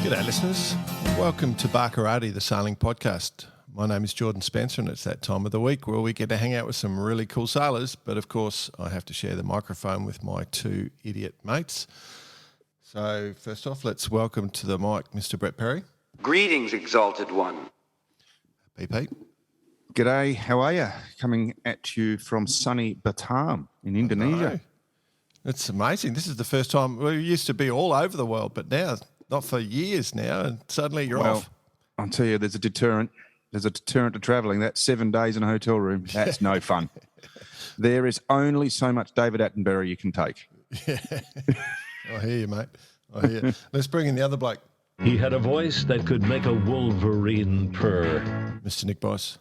G'day listeners, welcome to Barkarati, the sailing podcast. My name is Jordan Spencer and it's that time of the week where we get to hang out with some really cool sailors, but of course I have to share the microphone with my two idiot mates. So first off, let's welcome to the mic Mr. Brett Perry. Greetings, exalted one. BP. G'day, how are you? Coming at you from sunny Batam in Indonesia. It's amazing. This is the first time. We used to be all over the world, but now, not for years now, and suddenly you're off. I'll tell you, there's a deterrent. There's a deterrent to travelling. That's 7 days in a hotel room. That's no fun. There is only so much David Attenborough you can take. Yeah. I hear you, mate. I hear you. Let's bring in the other bloke. He had a voice that could make a wolverine purr. Mr. Nick Boyce.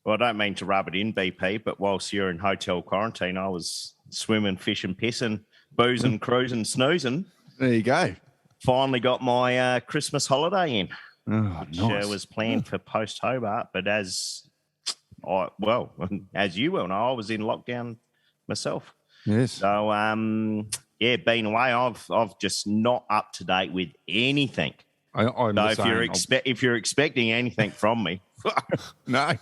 Well, I don't mean to rub it in, BP, but whilst you're in hotel quarantine, I was swimming, fishing, pissing, boozing, cruising, snoozing. There you go. Finally got my Christmas holiday in, which was planned for post-Hobart, but as you well know, I was in lockdown myself. Yes. So, being away, I've just not up to date with anything. I'm so if you're expecting anything from me, no.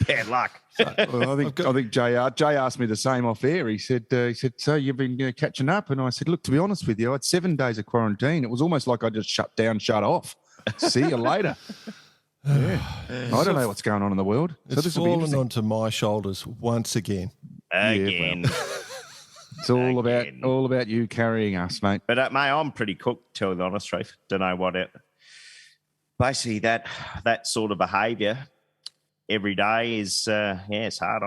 Bad luck. Well, I think Jay asked me the same off air. He said, so you've been catching up? And I said, look, to be honest with you, I had 7 days of quarantine. It was almost like I just shut off. See you later. Yeah. I don't know what's going on in the world. So it's fallen onto my shoulders once again. Again. Yeah, well, it's all about you carrying us, mate. But mate, I'm pretty cooked, to tell you the honest truth. Don't know what it. Basically, that sort of behaviour every day is it's hard.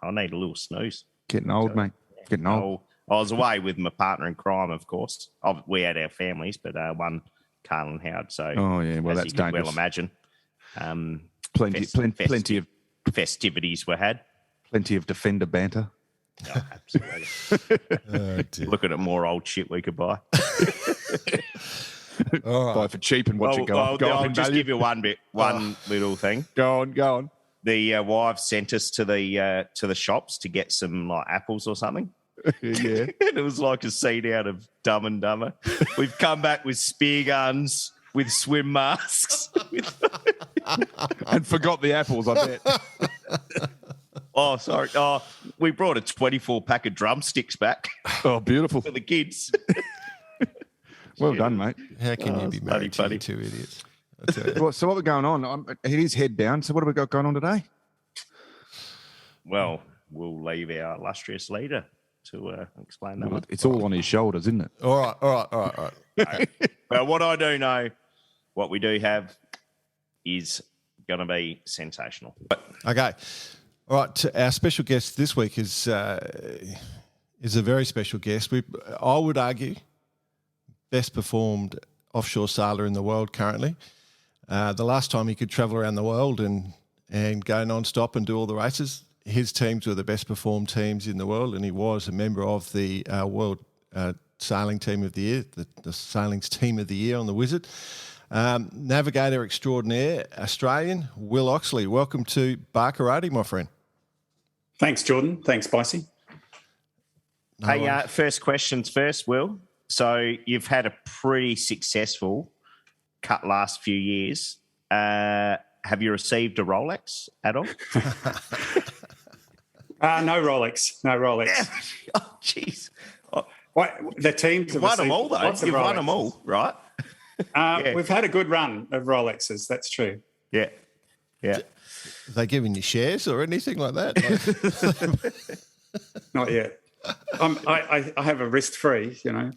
I need a little snooze. Getting old, mate. Getting old. I was away with my partner in crime, of course. We had our families, but one, Carl and Howard. So well, that's dangerous. Well, imagine. Plenty of festivities were had. Plenty of defender banter. Oh, absolutely. Look at it, more old shit we could buy. Buy for cheap and watch it go up. I'll just give you one little thing. Go on. The wives sent us to the shops to get some like apples or something. Yeah. And it was like a scene out of Dumb and Dumber. We've come back with spear guns, with swim masks. And forgot the apples, I bet. Oh, sorry. Oh, we brought a 24-pack of drumsticks back. Oh, beautiful. For the kids. Well done, mate. How can you be married to two idiots? So what we're going on? It is head down. So what have we got going on today? Well, we'll leave our illustrious leader to explain that one. It's all on his shoulders, isn't it? All right. Okay. Well, what I do know, what we do have is going to be sensational. Okay. All right. Our special guest this week is a very special guest. I would argue, best performed offshore sailor in the world currently. The last time he could travel around the world and go non-stop and do all the races, his teams were the best performed teams in the world, and he was a member of the World Sailing Team of the Year, the Sailing's Team of the Year on the Wizard. Navigator extraordinaire, Australian, Will Oxley. Welcome to Barkarati, my friend. Thanks, Jordan. Thanks, Spicey. First questions first, Will. So you've had a pretty successful cut last few years. Have you received a Rolex at all? No Rolex. Oh, jeez. The teams have won them all, though. You've won them all, right? We've had a good run of Rolexes. That's true. Yeah. Are they giving you shares or anything like that? Not yet. I have a wrist free, you know.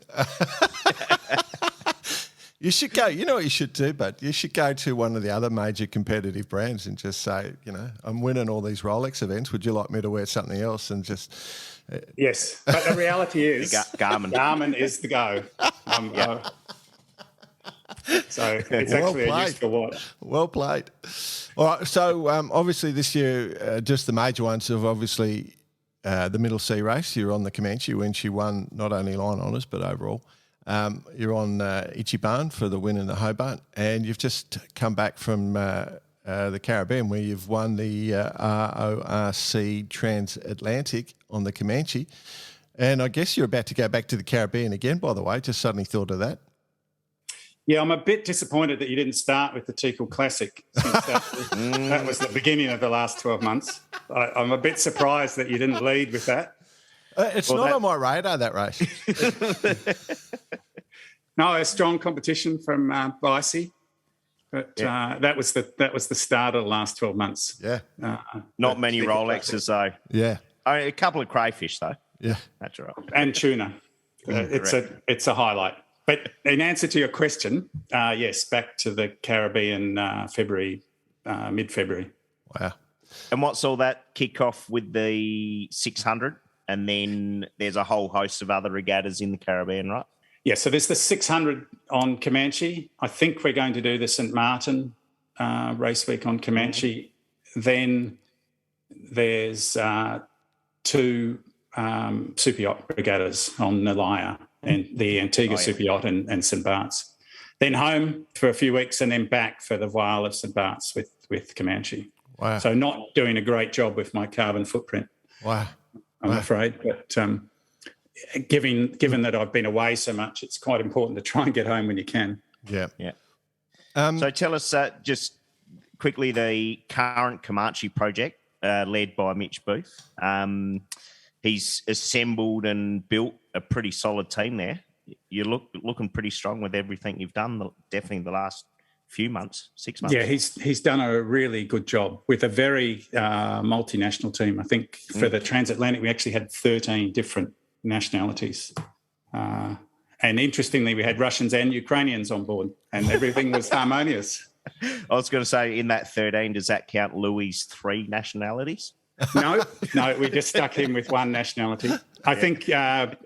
You should go. You know what you should do, but you should go to one of the other major competitive brands and just say, I'm winning all these Rolex events. Would you like me to wear something else? And just yes, but the reality is, Garmin. Garmin is the go. So it's actually a useful watch. Well played. All right. So obviously this year, just the major ones have obviously the Middle Sea race. You're on the Comanche when she won not only line honours but overall. You're on Ichiban for the win in the Hobart, and you've just come back from the Caribbean where you've won the RORC Transatlantic on the Comanche. And I guess you're about to go back to the Caribbean again, by the way. Just suddenly thought of that. Yeah, I'm a bit disappointed that you didn't start with the Teakle Classic, since that was the beginning of the last 12 months. I'm a bit surprised that you didn't lead with that. It's not on my radar, that race. No, a strong competition from Bicey, but that was the start of the last 12 months. Yeah. Not many Rolexes, though. Yeah. A couple of crayfish, though. Yeah. That's right. And tuna. It's a highlight. But in answer to your question, yes, back to the Caribbean mid-February. Wow. And what's all that kick off with the 600? And then there's a whole host of other regattas in the Caribbean, right? Yeah, so there's the 600 on Comanche. I think we're going to do the St. Martin race week on Comanche. Then there's 2 super yacht regattas on Nalaya and the Antigua super yacht and St. Bart's. Then home for a few weeks and then back for the Voile of St. Bart's with Comanche. Wow. So not doing a great job with my carbon footprint. Wow. I'm afraid. But given that I've been away so much, it's quite important to try and get home when you can. Yeah. Yeah. So tell us just quickly the current Comanche project led by Mitch Booth. He's assembled and built a pretty solid team there. You're looking pretty strong with everything you've done, definitely the last few months, 6 months. Yeah, he's done a really good job with a very multinational team. I think for the transatlantic, we actually had 13 different nationalities. And interestingly, we had Russians and Ukrainians on board and everything was harmonious. I was going to say, in that 13, does that count Louis' 3 nationalities? No, we just stuck him with one nationality. I think we had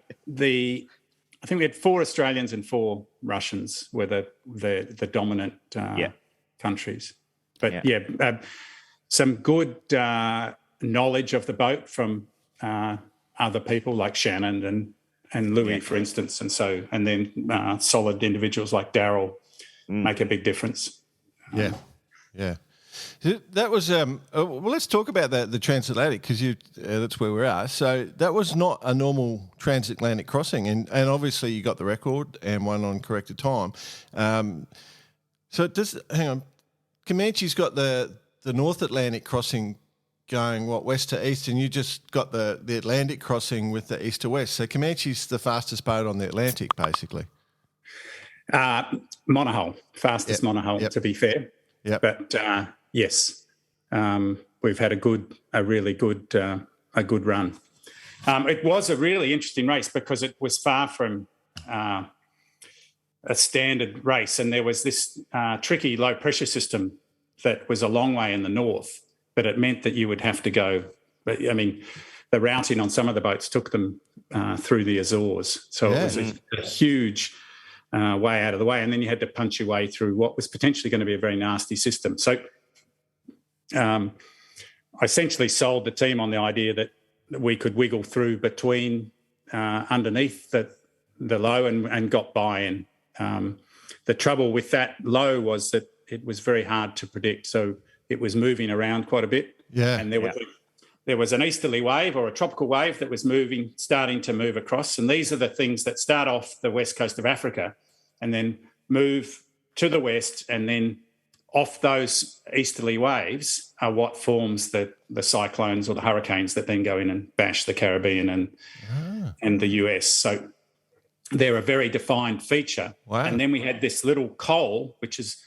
4 Australians and 4 Russians were the dominant countries. But some good knowledge of the boat from other people like Shannon and Louis, for instance, and then solid individuals like Daryl make a big difference. Yeah. That was well. Let's talk about the transatlantic because that's where we are. So that was not a normal transatlantic crossing, and obviously you got the record and one on corrected time. So hang on, Comanche's got the North Atlantic crossing going west to east, and you just got the Atlantic crossing with the east to west. So Comanche's the fastest boat on the Atlantic, basically. Monohull, fastest monohull, to be fair. Yeah, but. Yes, we've had a really good run. It was a really interesting race because it was far from a standard race, and there was this tricky low pressure system that was a long way in the north, but it meant that you would have to go. But I mean, the routing on some of the boats took them through the Azores, so it was a huge way out of the way, and then you had to punch your way through what was potentially going to be a very nasty system. So. I essentially sold the team on the idea that we could wiggle through between underneath the low and got by. And the trouble with that low was that it was very hard to predict. So it was moving around quite a bit. Yeah. And there was an easterly wave or a tropical wave that was starting to move across. And these are the things that start off the west coast of Africa and then move to the west, and then off those easterly waves are what forms the cyclones or the hurricanes that then go in and bash the Caribbean and the US. So they're a very defined feature. Wow. And then we had this little coal, which is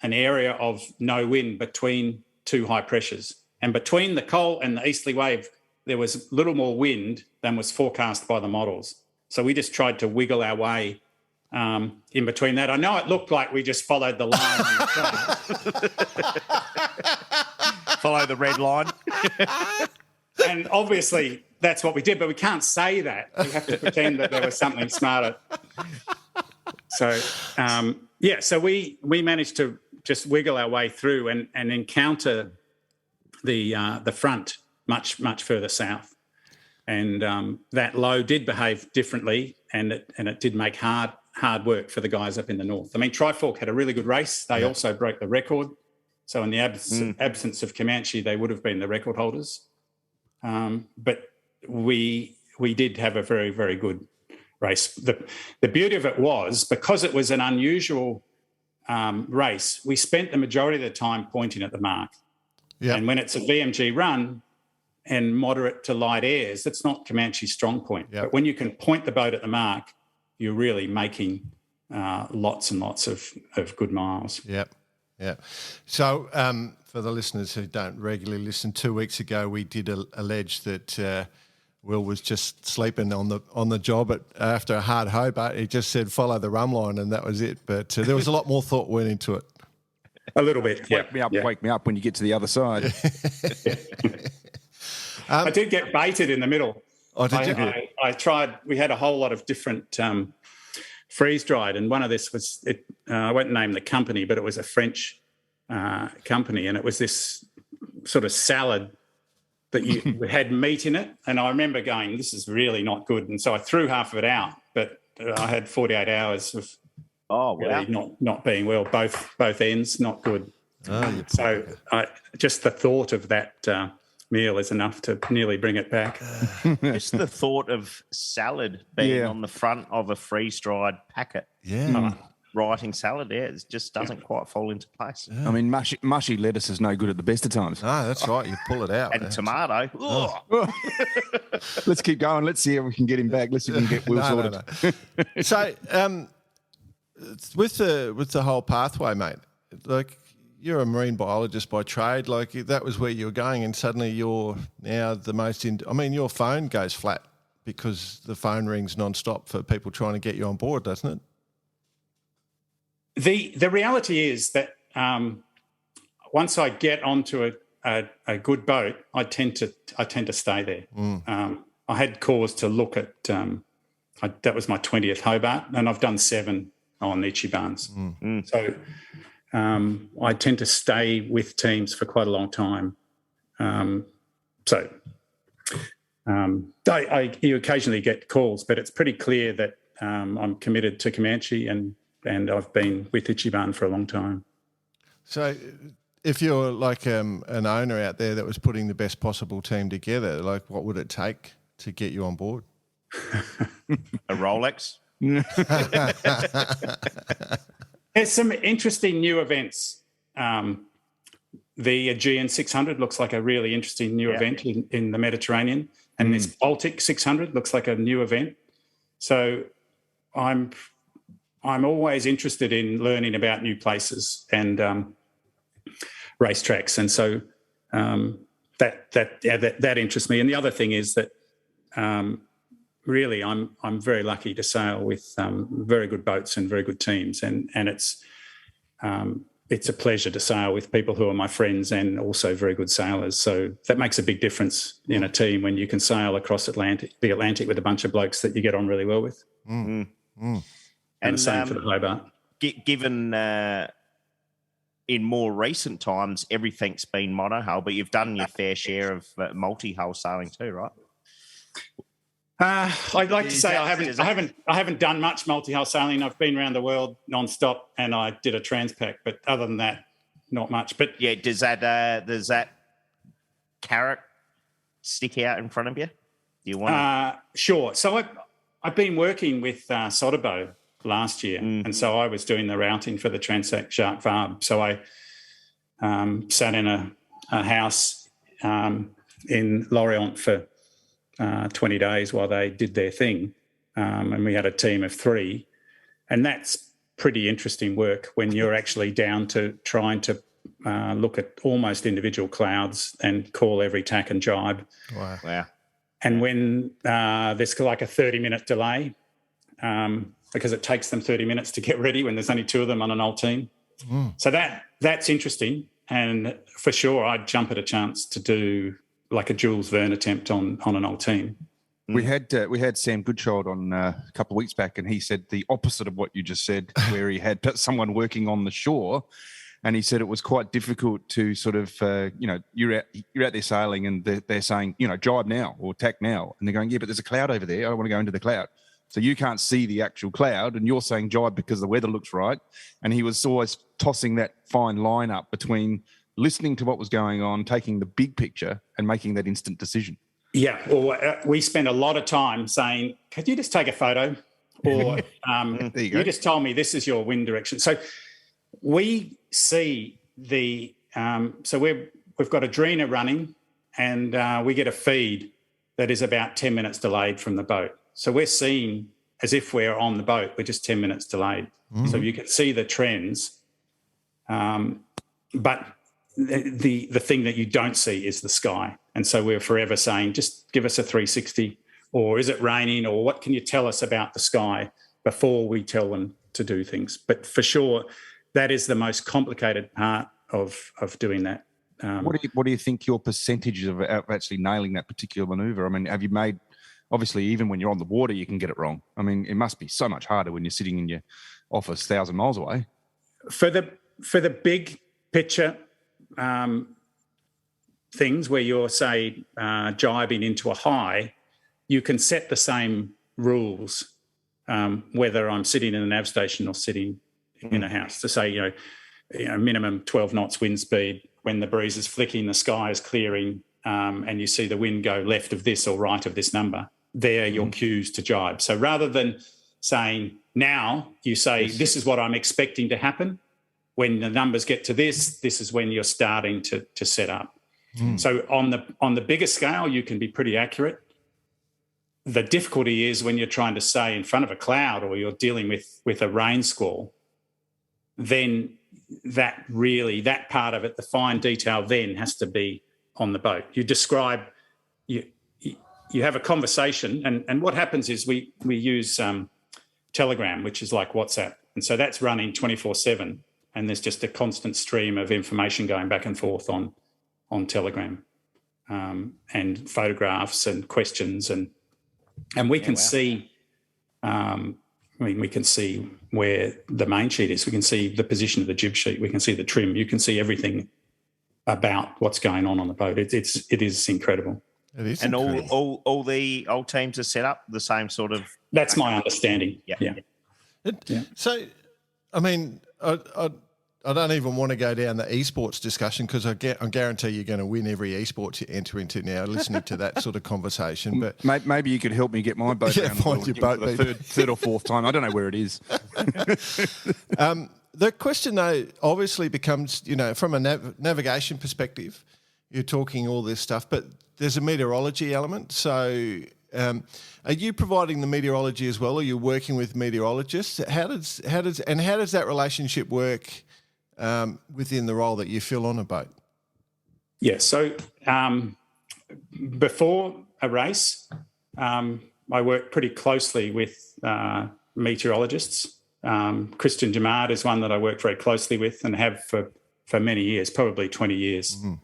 an area of no wind between 2 high pressures. And between the coal and the easterly wave, there was little more wind than was forecast by the models. So we just tried to wiggle our way in between that. I know it looked like we just followed the line on the chart. Follow the red line. And obviously that's what we did, but we can't say that. We have to pretend that there was something smarter. So, so we managed to just wiggle our way through and encounter the front much further south. And that low did behave differently, and it did make hard work for the guys up in the north. I mean, Trifork had a really good race. They also broke the record. So in the absence of Comanche, they would have been the record holders. But we did have a very, very good race. The beauty of it was, because it was an unusual race, we spent the majority of the time pointing at the mark. Yeah. And when it's a VMG run and moderate to light airs, that's not Comanche's strong point. Yep. But when you can point the boat at the mark, you're really making lots and lots of good miles. Yep. Yeah. So for the listeners who don't regularly listen, 2 weeks ago we did allege that Will was just sleeping on the job after a hard Hobart. He just said follow the rum line and that was it. But there was a lot more thought went into it. A little bit. Yeah. Wake me up when you get to the other side. I did get baited in the middle. Oh, did you? I tried. We had a whole lot of different freeze dried, and one of this was I won't name the company, but it was a French company, and it was this sort of salad that had meat in it. And I remember going, "This is really not good," and so I threw half of it out. But I had 48 hours of really not being well. Both ends not good. Oh, so just the thought of that meal is enough to nearly bring it back. Just the thought of salad being on the front of a freeze-dried packet. Yeah. Writing salad, it just doesn't quite fall into place. I mean, mushy lettuce is no good at the best of times. No, that's right. You pull it out. And tomato. Let's keep going. Let's see if we can get him back. Let's see if we can get Will sorted. No. So, with the whole pathway, mate, like you're a marine biologist by trade, like that was where you were going, and suddenly you're now the most your phone goes flat because the phone rings non-stop for people trying to get you on board, doesn't it? The reality is that once I get onto a good boat, I tend to stay there. I had cause to look at that was my 20th Hobart, and I've done 7 on Ichibans. So I tend to stay with teams for quite a long time. You occasionally get calls, but it's pretty clear that I'm committed to Comanche and I've been with Ichiban for a long time. So if you're like an owner out there that was putting the best possible team together, like what would it take to get you on board? A Rolex? There's some interesting new events. The Aegean 600 looks like a really interesting new event in the Mediterranean, and this Baltic 600 looks like a new event. So I'm always interested in learning about new places and racetracks, and so that interests me. And the other thing is that really I'm very lucky to sail with very good boats and very good teams, and it's a pleasure to sail with people who are my friends and also very good sailors. So that makes a big difference in a team when you can sail across the Atlantic with a bunch of blokes that you get on really well with. And the same for the Hobart. Given in more recent times, everything's been monohull, but you've done your fair share of multi-hull sailing too, right? I'd like to say I haven't done much multi-hull sailing. I've been around the world non-stop, and I did a Transpac, but other than that, not much. But yeah, does that carrot stick out in front of you? Do you want? Sure. So I've been working with Soderbo last year, and so I was doing the routing for the Transpac Shark Varb. So I sat in a house in Lorient for 20 days while they did their thing, and we had a team of 3, and that's pretty interesting work when you're actually down to trying to look at almost individual clouds and call every tack and jibe. Wow. And when there's like a 30-minute delay, because it takes them 30 minutes to get ready when there's only 2 of them on an old team. So that's interesting, and for sure I'd jump at a chance to do like a Jules Verne attempt on an old team. We had Sam Goodchild on a couple of weeks back, and he said the opposite of what you just said, where he had someone working on the shore, and he said it was quite difficult to sort of, you're out there sailing, and they're saying, jibe now or tack now, and they're going, yeah, but there's a cloud over there. I don't want to go into the cloud. So you can't see the actual cloud, and you're saying jibe because the weather looks right. And he was always tossing that fine line up between listening to what was going on, taking the big picture, and making that instant decision. Yeah, well, we spent a lot of time saying, could you just take a photo? Or you just told me this is your wind direction. So We see so we've got a dreener running, and we get a feed that is about 10 minutes delayed from the boat. So we're seeing as if we're on the boat, we're just 10 minutes delayed. So you can see the trends, but the thing that you don't see is the sky. And so we're forever saying, just give us a 360, or is it raining, or what can you tell us about the sky before we tell them to do things. But for sure, that is the most complicated part of doing that. What do you think your percentage of actually nailing that particular manoeuvre? I mean, have you made, obviously, even when you're on the water, you can get it wrong. I mean, it must be so much harder when you're sitting in your office 1,000 miles away. For the big picture things where you're, say, jibing into a high, you can set the same rules whether I'm sitting in a nav station or sitting in a house. To say, you know, minimum 12 knots wind speed. When the breeze is flicking, the sky is clearing, and you see the wind go left of this or right of this number. They're your cues to jibe. So rather than saying now, you say, this is what I'm expecting to happen. When the numbers get to this is when you're starting to set up. So on the bigger scale, you can be pretty accurate. The difficulty is when you're trying to say in front of a cloud, or you're dealing with a rain squall, then that part of it, the fine detail then has to be on the boat. You describe, you have a conversation, and what happens is we use Telegram, which is like WhatsApp. And so that's running 24/7, and there's just a constant stream of information going back and forth on Telegram, and photographs and questions, and we can see, we can see where the main sheet is. We can see the position of the jib sheet. We can see the trim. You can see everything about what's going on the boat. It is incredible. It is and incredible. all the old teams are set up the same sort of. That's my understanding. Yeah. So, I mean, I don't even want to go down the esports discussion, because I guarantee you're going to win every esports you enter into now, listening to that sort of conversation. But maybe you could help me get my boat down find your boat for the third or fourth time. I don't know where it is. The question, though, obviously becomes, you know, from a navigation perspective, you're talking all this stuff, but there's a meteorology element. So are you providing the meteorology as well? Are you working with meteorologists? How does that relationship work within the role that you fill on a boat? Yeah, so before a race, I work pretty closely with meteorologists. Christian Jamard is one that I work very closely with and have for many years, probably 20 years. Mm-hmm.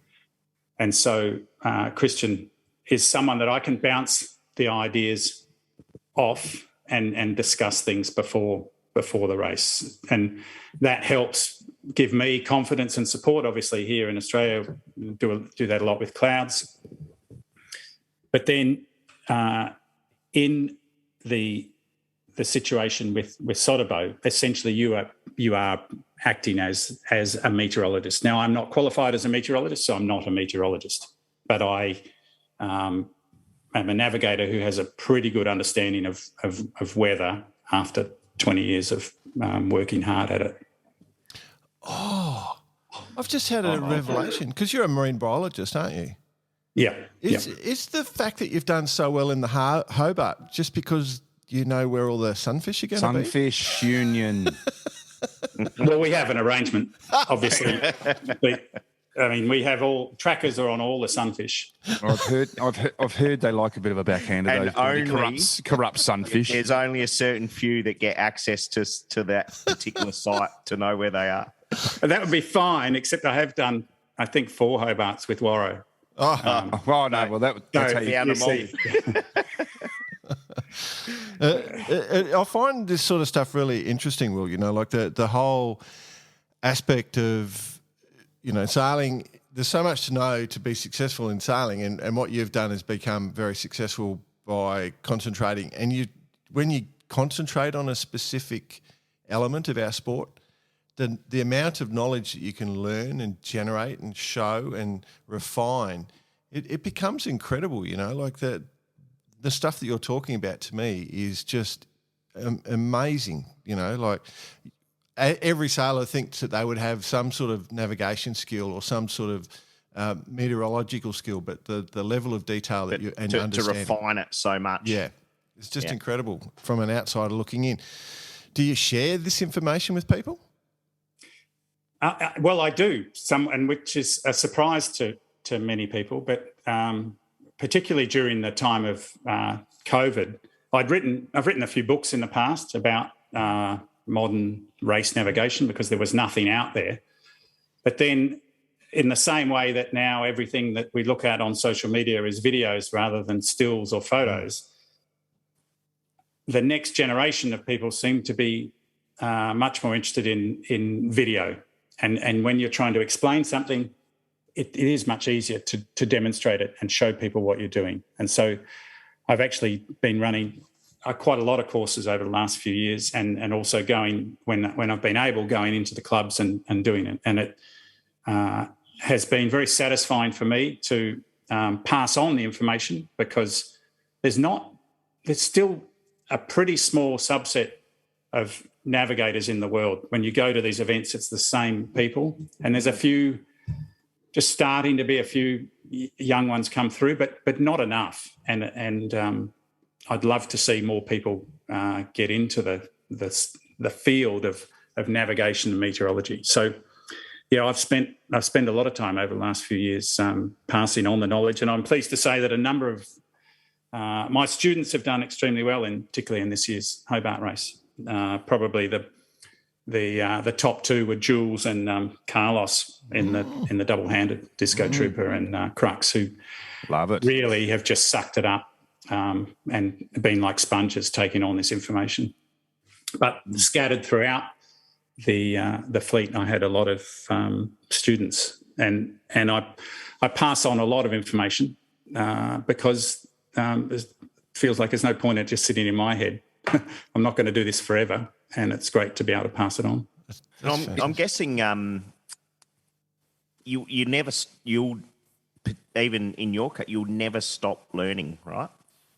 And so Christian is someone that I can bounce the ideas off and discuss things before the race. And that helps give me confidence and support. Obviously, here in Australia, do that a lot with clouds. But then in the situation with Sotobo, essentially you are acting as a meteorologist. Now, I'm not qualified as a meteorologist, so I'm not a meteorologist, but I am a navigator who has a pretty good understanding of weather after 20 years of working hard at it. Oh, I've just had a revelation, because you're a marine biologist, aren't you? Yeah. Is the fact that you've done so well in the Hobart just because you know where all the sunfish are going to be? Sunfish Union. Well, we have an arrangement, obviously. I mean, we have trackers are on all the sunfish. I've heard they like a bit of a backhander. And those only corrupt sunfish. There's only a certain few that get access to that particular site to know where they are. And that would be fine, except I have done, I think, 4 Hobarts with Warrow. That's how you see. I find this sort of stuff really interesting, Will, you know, like the whole aspect of, you know, sailing. There's so much to know to be successful in sailing, and what you've done is become very successful by concentrating. And when you concentrate on a specific element of our sport, the amount of knowledge that you can learn and generate and show and refine, it becomes incredible, you know, like the stuff that you're talking about to me is just amazing, you know, like every sailor thinks that they would have some sort of navigation skill or some sort of meteorological skill, but the level of detail that you and to understanding, refine it so much. yeah, it's just incredible from an outsider looking in. Do you share this information with people? Well, I do, and which is a surprise to many people, but particularly during the time of COVID, I've written a few books in the past about modern race navigation because there was nothing out there. But then, in the same way that now everything that we look at on social media is videos rather than stills or photos, the next generation of people seem to be much more interested in video. And when you're trying to explain something, it is much easier to demonstrate it and show people what you're doing. And so I've actually been running quite a lot of courses over the last few years and also going, when I've been able, going into the clubs and doing it. And it has been very satisfying for me to pass on the information because there's still a pretty small subset of navigators in the world. When you go to these events, it's the same people, and there's just starting to be a few young ones come through, but not enough. And I'd love to see more people get into the field of navigation and meteorology. So, yeah, I've spent a lot of time over the last few years passing on the knowledge, and I'm pleased to say that a number of my students have done extremely well, particularly in this year's Hobart race. Probably the top two were Jules and Carlos in the double-handed Disco Trooper and Crux, who love it. Really have just sucked it up and been like sponges taking on this information. But scattered throughout the fleet, I had a lot of students, and I pass on a lot of information because it feels like there's no point in it just sitting in my head. I'm not going to do this forever, and it's great to be able to pass it on. I'm guessing you'll even in your case, you'll never stop learning, right?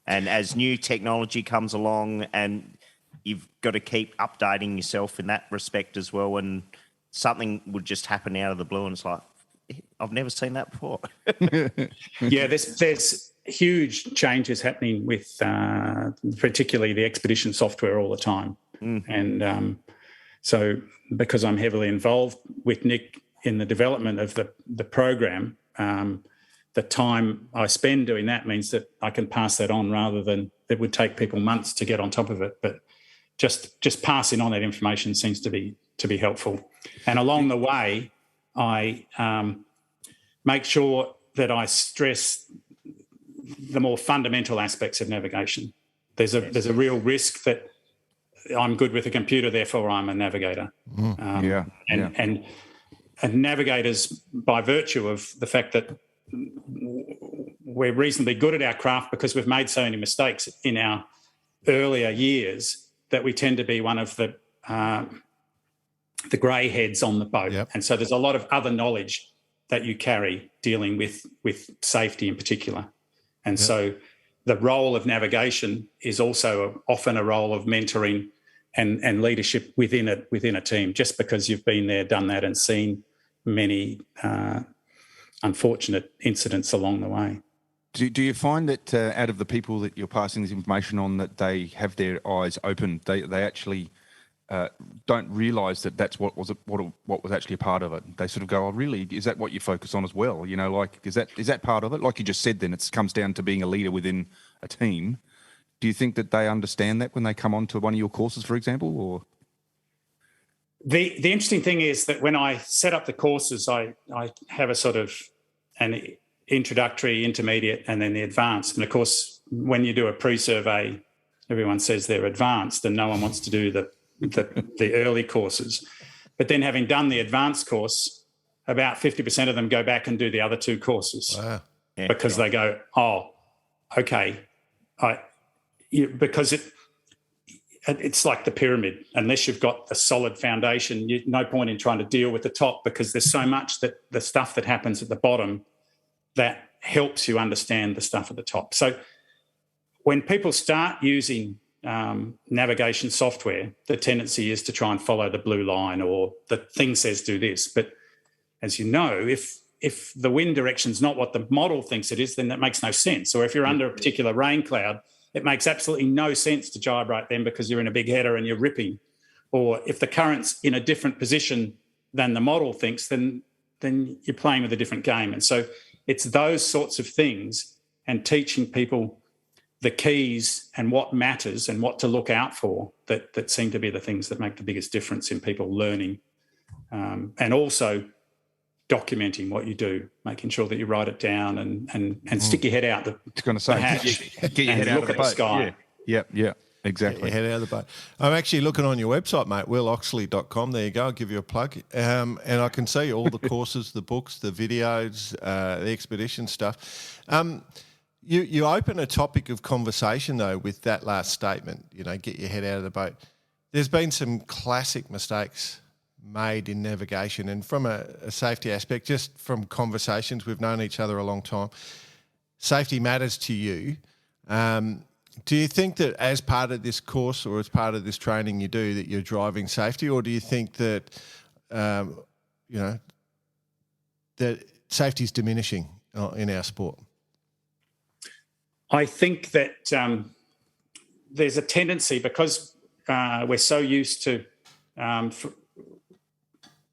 And as new technology comes along, and you've got to keep updating yourself in that respect as well, and something would just happen out of the blue, and it's like, I've never seen that before. Yeah, there's huge changes happening with particularly the expedition software all the time. And so because I'm heavily involved with Nick in the development of the program, the time I spend doing that means that I can pass that on rather than it would take people months to get on top of it. But just passing on that information seems to be helpful. And along the way, I make sure that I stress the more fundamental aspects of navigation. There's a real risk that I'm good with a computer, therefore I'm a navigator. And navigators, by virtue of the fact that we're reasonably good at our craft because we've made so many mistakes in our earlier years, that we tend to be one of the grey heads on the boat. Yep. And so there's a lot of other knowledge that you carry dealing with safety in particular. And so the role of navigation is also often a role of mentoring and leadership within a team, just because you've been there, done that, and seen many unfortunate incidents along the way. Do you find that out of the people that you're passing this information on, that they have their eyes open? They actually don't realise that that's what was actually a part of it. They sort of go, "Oh, really? Is that what you focus on as well? You know, like is that part of it?" Like you just said, then it comes down to being a leader within a team. Do you think that they understand that when they come onto one of your courses, for example, or? The interesting thing is that when I set up the courses, I have a sort of an introductory, intermediate, and then the advanced. And of course, when you do a pre-survey, everyone says they're advanced, and no one wants to do the early courses. But then, having done the advanced course, about 50% of them go back and do the other two courses. Wow. Because they go, "Oh, okay, because it's like the pyramid. Unless you've got a solid foundation, no point in trying to deal with the top, because there's so much that the stuff that happens at the bottom that helps you understand the stuff at the top." So when people start using navigation software, the tendency is to try and follow the blue line, or the thing says do this. But as you know, if the wind direction's not what the model thinks it is, then that makes no sense. Or if you're under a particular rain cloud, it makes absolutely no sense to jibe right then because you're in a big header and you're ripping. Or if the current's in a different position than the model thinks, then you're playing with a different game. And so it's those sorts of things, and teaching people the keys and what matters and what to look out for that seem to be the things that make the biggest difference in people learning. And also documenting what you do, making sure that you write it down and stick your head out the hatch. Get your head out of the boat. Sky. Yeah, exactly. Head out of the boat. I'm actually looking on your website, mate, willoxley.com. There you go. I'll give you a plug. And I can see all the courses, the books, the videos, the expedition stuff. You open a topic of conversation, though, with that last statement, get your head out of the boat. There's been some classic mistakes made in navigation, and from a safety aspect, just from conversations, we've known each other a long time. Safety matters to you. Do you think that as part of this course or as part of this training you do, that you're driving safety, or do you think that, that safety is diminishing in our sport? I think that there's a tendency, because we're so used to,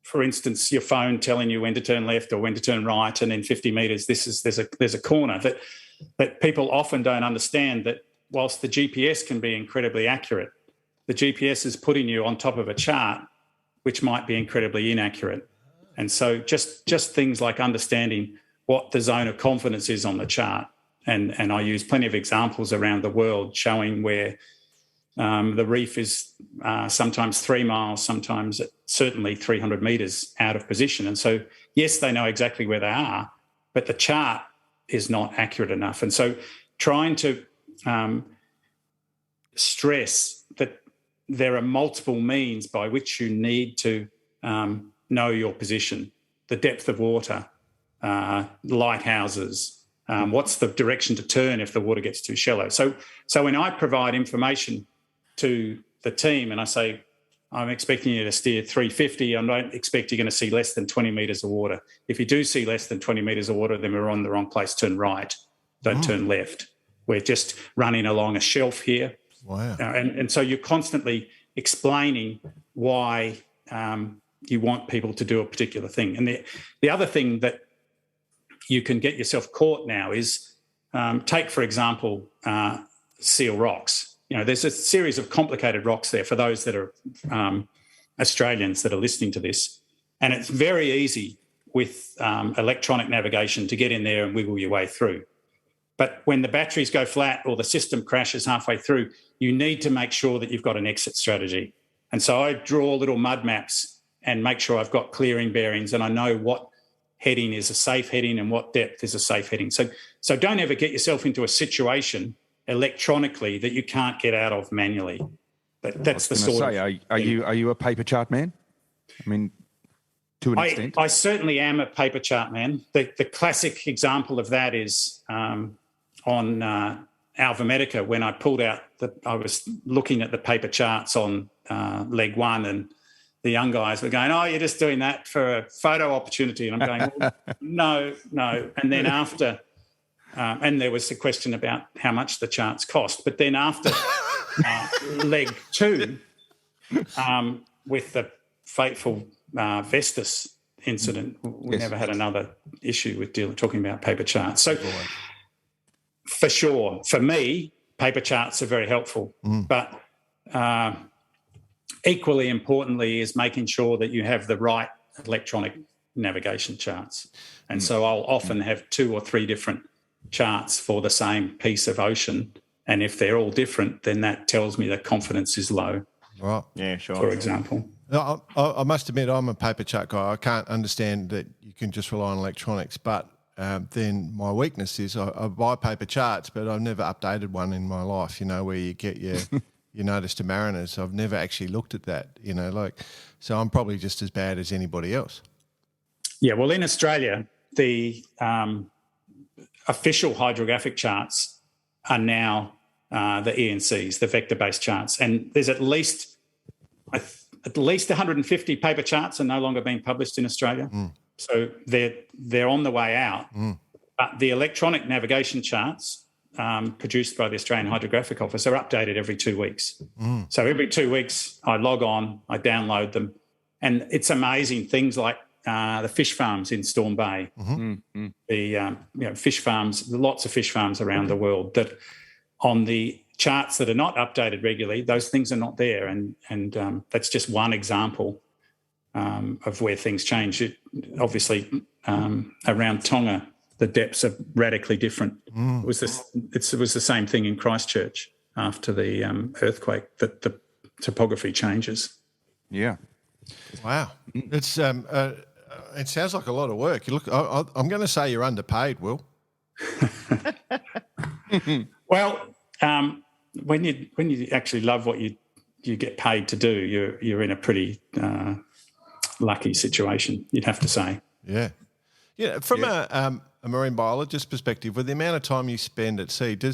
for instance, your phone telling you when to turn left or when to turn right, and in 50 metres there's a corner, that people often don't understand that whilst the GPS can be incredibly accurate, the GPS is putting you on top of a chart which might be incredibly inaccurate. And so just things like understanding what the zone of confidence is on the chart. And I use plenty of examples around the world showing where the reef is sometimes 3 miles, sometimes certainly 300 metres out of position. And so, yes, they know exactly where they are, but the chart is not accurate enough. And so trying to stress that there are multiple means by which you need to know your position, the depth of water, lighthouses, what's the direction to turn if the water gets too shallow. So when I provide information to the team and I say, I'm expecting you to steer 350, I don't expect you're going to see less than 20 metres of water. If you do see less than 20 metres of water, then we're on the wrong place. Turn right, don't turn left. We're just running along a shelf here. Wow. And so you're constantly explaining why you want people to do a particular thing. And the other thing that you can get yourself caught now is take, for example, seal rocks. There's a series of complicated rocks there for those that are Australians that are listening to this. And it's very easy with electronic navigation to get in there and wiggle your way through. But when the batteries go flat or the system crashes halfway through, you need to make sure that you've got an exit strategy. And so I draw little mud maps and make sure I've got clearing bearings and I know what heading is a safe heading and what depth is a safe heading. So don't ever get yourself into a situation electronically that you can't get out of manually. But that's the sort of... Are you a paper chart man? I mean, to an extent. I certainly am a paper chart man. The classic example of that is on Alva Medica, when I pulled out I was looking at the paper charts on leg one, and the young guys were going, "Oh, you're just doing that for a photo opportunity." And I'm going, well, no. And then after, and there was a question about how much the charts cost. But then after leg two, with the fateful Vestas incident, we never had another issue with talking about paper charts. So for sure, for me, paper charts are very helpful. But equally importantly is making sure that you have the right electronic navigation charts. And so I'll often have 2 or 3 different charts for the same piece of ocean. And if they're all different, then that tells me that confidence is low. Right. Yeah, sure. For example. I must admit, I'm a paper chart guy. I can't understand that you can just rely on electronics. But then my weakness is I buy paper charts, but I've never updated one in my life, where you get your... You notice to mariners, I've never actually looked at that, so I'm probably just as bad as anybody else. Yeah, well, in Australia, the official hydrographic charts are now the ENCs, the vector-based charts, and there's at least 150 paper charts are no longer being published in Australia. So they're on the way out. But the electronic navigation charts produced by the Australian Hydrographic Office are updated every 2 weeks. So every 2 weeks I log on, I download them, and it's amazing things like the fish farms in Storm Bay, the fish farms, lots of fish farms around the world that on the charts that are not updated regularly, those things are not there, and that's just one example of where things change. Obviously, around Tonga, the depths are radically different. It was the same thing in Christchurch after the earthquake, that the topography changes. Yeah. Wow. It's it sounds like a lot of work. You look. I'm going to say you're underpaid, Will. Well, when you actually love what you get paid to do, you're in a pretty lucky situation, you'd have to say. Yeah. From a marine biologist perspective, with the amount of time you spend at sea, do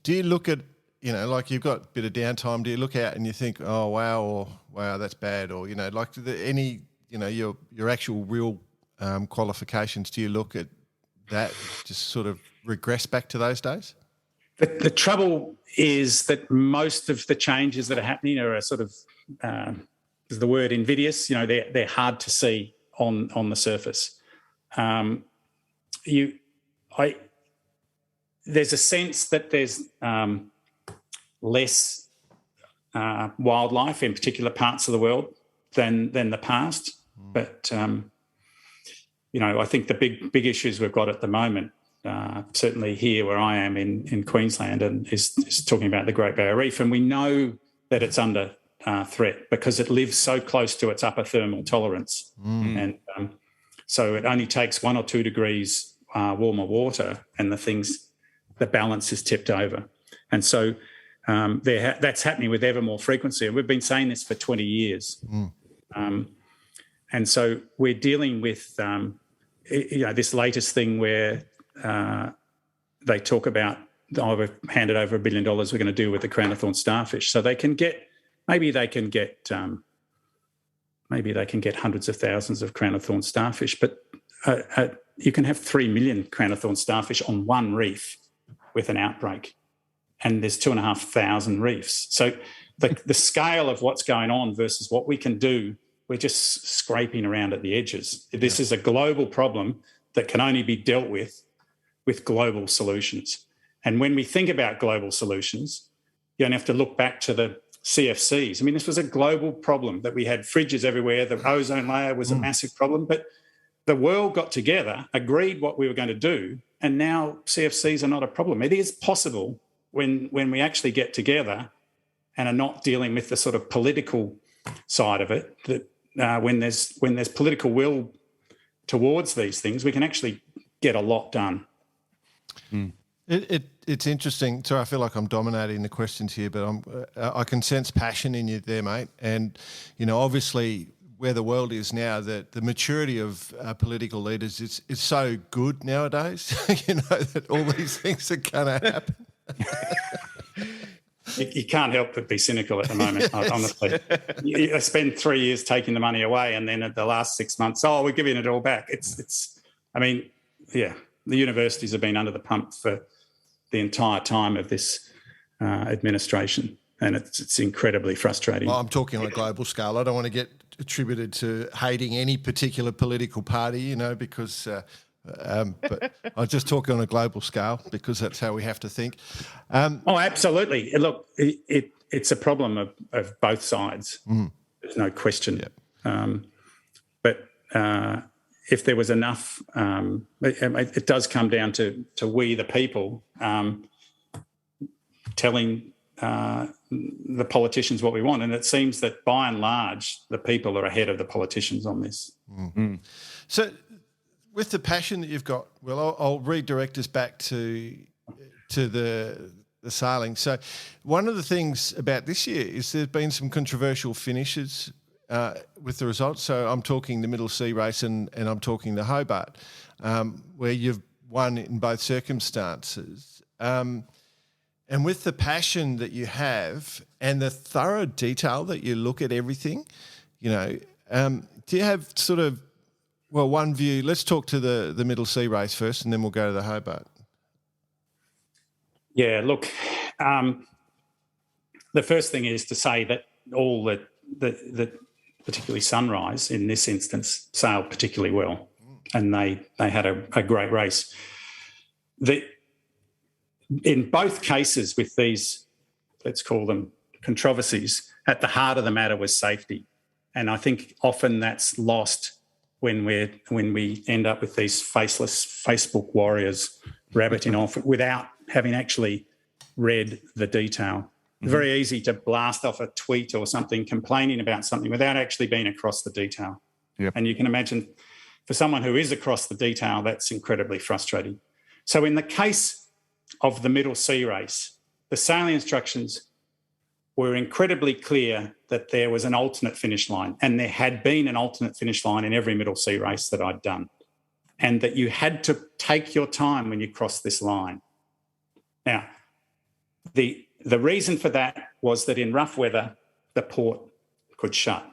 you look at, like you've got a bit of downtime, do you look out and you think, oh wow, or wow, that's bad, or like your actual real qualifications? Do you look at that, just sort of regress back to those days? The trouble is that most of the changes that are happening are sort of, is the word invidious? They're hard to see on the surface. There's a sense that there's less wildlife in particular parts of the world than the past, but I think the big issues we've got at the moment, certainly here where I am in Queensland, and is talking about the Great Barrier Reef, and we know that it's under threat because it lives so close to its upper thermal tolerance, and so it only takes 1 or 2 degrees warmer water, and the balance is tipped over, and so that's happening with ever more frequency. And we've been saying this for 20 years, and so we're dealing with this latest thing where they talk about, we've handed over $1 billion we're going to do with the crown of thorn starfish, so maybe they can get hundreds of thousands of crown of thorn starfish, but you can have 3 million crown of thorn starfish on one reef with an outbreak, and there's 2,500 reefs. So the scale of what's going on versus what we can do, we're just scraping around at the edges. This is a global problem that can only be dealt with global solutions. And when we think about global solutions, you don't have to look back to the CFCs. I mean, this was a global problem that we had fridges everywhere. The ozone layer was a massive problem, but the world got together, agreed what we were going to do, and now CFCs are not a problem. It is possible when we actually get together and are not dealing with the sort of political side of it, that when there's political will towards these things, we can actually get a lot done. It's interesting. So I feel like I'm dominating the questions here, but I can sense passion in you there, mate. And obviously, where the world is now, that the maturity of political leaders is so good nowadays. That all these things are going to happen. You can't help but be cynical at the moment, honestly. I spend 3 years taking the money away, and then at the last 6 months, we're giving it all back. The universities have been under the pump for the entire time of this administration, and it's incredibly frustrating. Well, I'm talking on a global scale. I don't want to get attributed to hating any particular political party, because... but I just talk on a global scale because that's how we have to think. Absolutely. Look, it's a problem of both sides. There's no question. Yep. But if there was enough, it does come down to we, the people, telling the politicians what we want. And it seems that by and large, the people are ahead of the politicians on this. So... with the passion that you've got, well, I'll redirect us back to the sailing. So one of the things about this year is there's been some controversial finishes with the results. So I'm talking the Middle Sea Race and I'm talking the Hobart, where you've won in both circumstances. And And with the passion that you have and the thorough detail that you look at everything, do you have sort of, one view? Let's talk to the Middle Sea race first, and then we'll go to the Hobart. Yeah, look, the first thing is to say that all the particularly Sunrise in this instance sailed particularly well, and they had a great race. In both cases with these, let's call them controversies, at the heart of the matter was safety. And I think often that's lost when we end up with these faceless Facebook warriors rabbiting off without having actually read the detail. It's very easy to blast off a tweet or something complaining about something without actually being across the detail. Yep. And you can imagine for someone who is across the detail, that's incredibly frustrating. So in the case of the Middle Sea race, the sailing instructions were incredibly clear that there was an alternate finish line, and there had been an alternate finish line in every Middle Sea race that I'd done, and that you had to take your time when you crossed this line. Now, the reason for that was that in rough weather, the port could shut.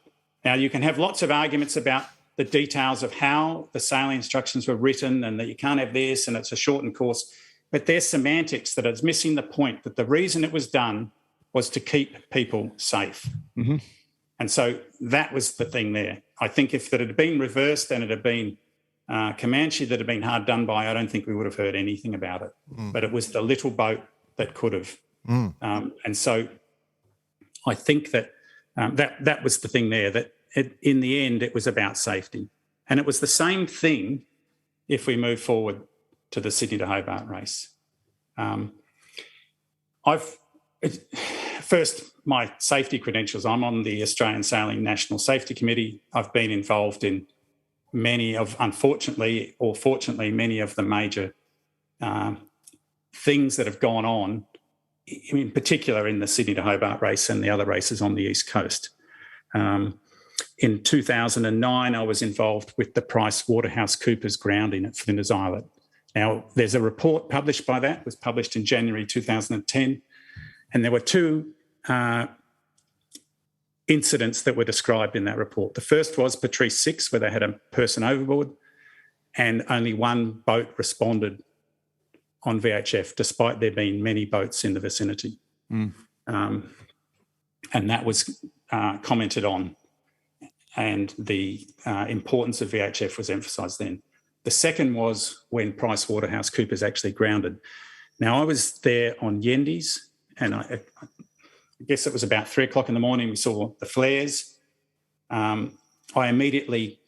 Now, you can have lots of arguments about the details of how the sailing instructions were written and that you can't have this and it's a shortened course, but there's semantics that is missing the point that the reason it was done was to keep people safe. Mm-hmm. And so that was the thing there. I think if that had been reversed and it had been Comanche that had been hard done by, I don't think we would have heard anything about it. But it was the little boat that could have. And so I think that that was the thing there, that in the end it was about safety. And it was the same thing if we move forward to the Sydney to Hobart race. First, my safety credentials. I'm on the Australian Sailing National Safety Committee. I've been involved in unfortunately or fortunately, many of the major things that have gone on, in particular in the Sydney to Hobart race and the other races on the East Coast. In 2009, I was involved with the PricewaterhouseCoopers grounding at Flinders Islet. Now, there's a report published by that. It was published in January 2010, and there were two incidents that were described in that report. The first was Patrice 6, where they had a person overboard, and only one boat responded on VHF, despite there being many boats in the vicinity. And that was commented on, and the importance of VHF was emphasised then. The second was when PricewaterhouseCoopers actually grounded. Now, I was there on Yendes, and I guess it was about 3 o'clock in the morning. We saw the flares. I immediately,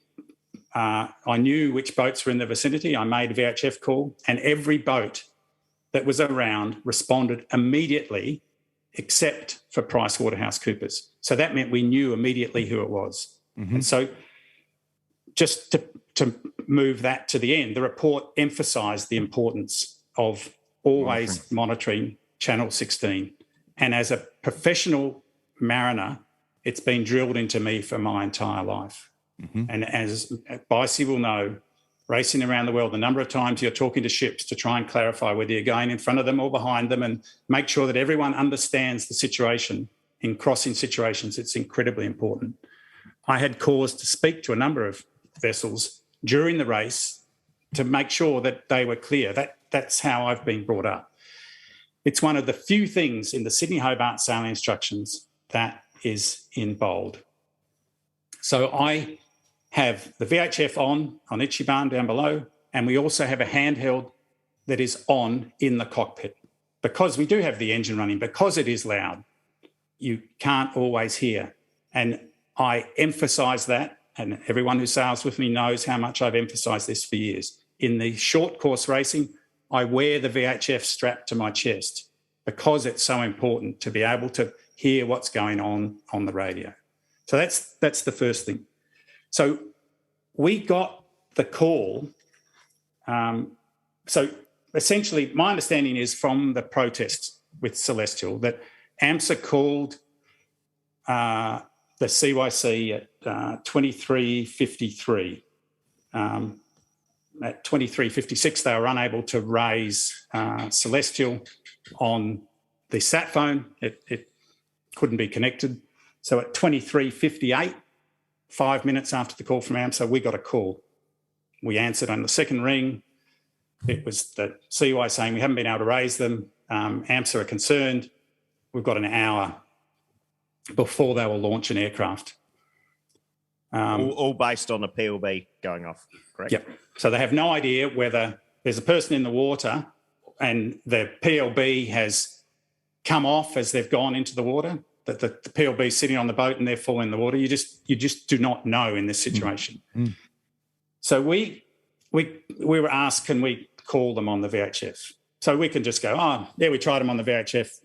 I knew which boats were in the vicinity. I made a VHF call, and every boat that was around responded immediately except for PricewaterhouseCoopers. So that meant we knew immediately who it was. And so just to move that to the end, the report emphasised the importance of always monitoring Channel 16. And as a professional mariner, it's been drilled into me for my entire life. And as Bicey will know, racing around the world, the number of times you're talking to ships to try and clarify whether you're going in front of them or behind them and make sure that everyone understands the situation in crossing situations, it's incredibly important. I had cause to speak to a number of vessels during the race to make sure that they were clear. That's how I've been brought up. It's one of the few things in the Sydney Hobart sailing instructions that is in bold. So I have the VHF on Ichiban down below, and we also have a handheld that is on in the cockpit. Because we do have the engine running, because it is loud, you can't always hear. And I emphasise that, and everyone who sails with me knows how much I've emphasised this for years. In the short course racing, I wear the VHF strapped to my chest because it's so important to be able to hear what's going on the radio. So that's the first thing. So we got the call. So essentially, my understanding is from the protest with Celestial that AMSA called the CYC at 23:53. At 23:56, they were unable to raise Celestial on the sat phone, it couldn't be connected. So at 23:58, 5 minutes after the call from AMSA, we got a call. We answered on the second ring. It was the CY saying we haven't been able to raise them. AMSA are concerned. We've got an hour before they will launch an aircraft. All based on a PLB going off, correct? Yep. So they have no idea whether there's a person in the water and the PLB has come off as they've gone into the water, that the PLB is sitting on the boat and they're falling in the water. You just do not know in this situation. Mm. So we were asked, can we call them on the VHF? So we can just go, oh, yeah, we tried them on the VHF.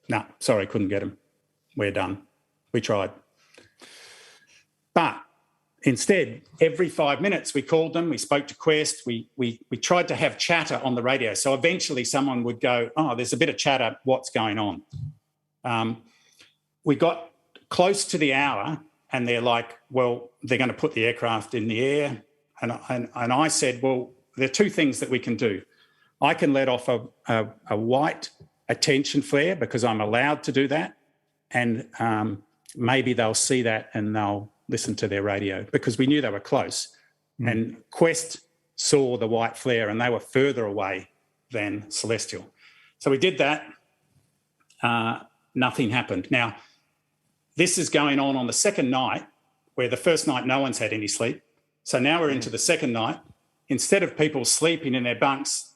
No, sorry, couldn't get them. We're done. We tried. But instead, every 5 minutes we called them, we spoke to Quest, we tried to have chatter on the radio. So eventually someone would go, oh, there's a bit of chatter, what's going on? We got close to the hour and they're like, well, they're going to put the aircraft in the air. And I said, well, there are two things that we can do. I can let off a white attention flare because I'm allowed to do that. And maybe they'll see that and they'll listen to their radio because we knew they were close. Mm. And Quest saw the white flare and they were further away than Celestial. So we did that. Nothing happened. Now, this is going on the second night where the first night no one's had any sleep. So now we're into the second night. Instead of people sleeping in their bunks,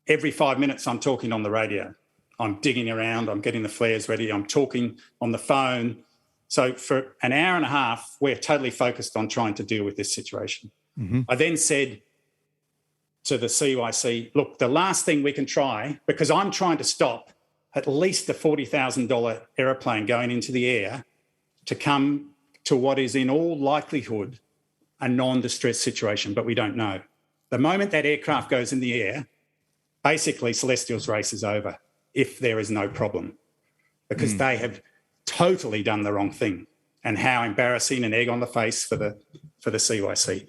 every 5 minutes I'm talking on the radio. I'm digging around, I'm getting the flares ready, I'm talking on the phone. So for an hour and a half, we're totally focused on trying to deal with this situation. Mm-hmm. I then said to the CYC, look, the last thing we can try, because I'm trying to stop at least a $40,000 aeroplane going into the air to come to what is in all likelihood a non-distress situation, but we don't know. The moment that aircraft goes in the air, basically Celestial's race is over if there is no problem, because they have totally done the wrong thing. And how embarrassing, an egg on the face for the CYC.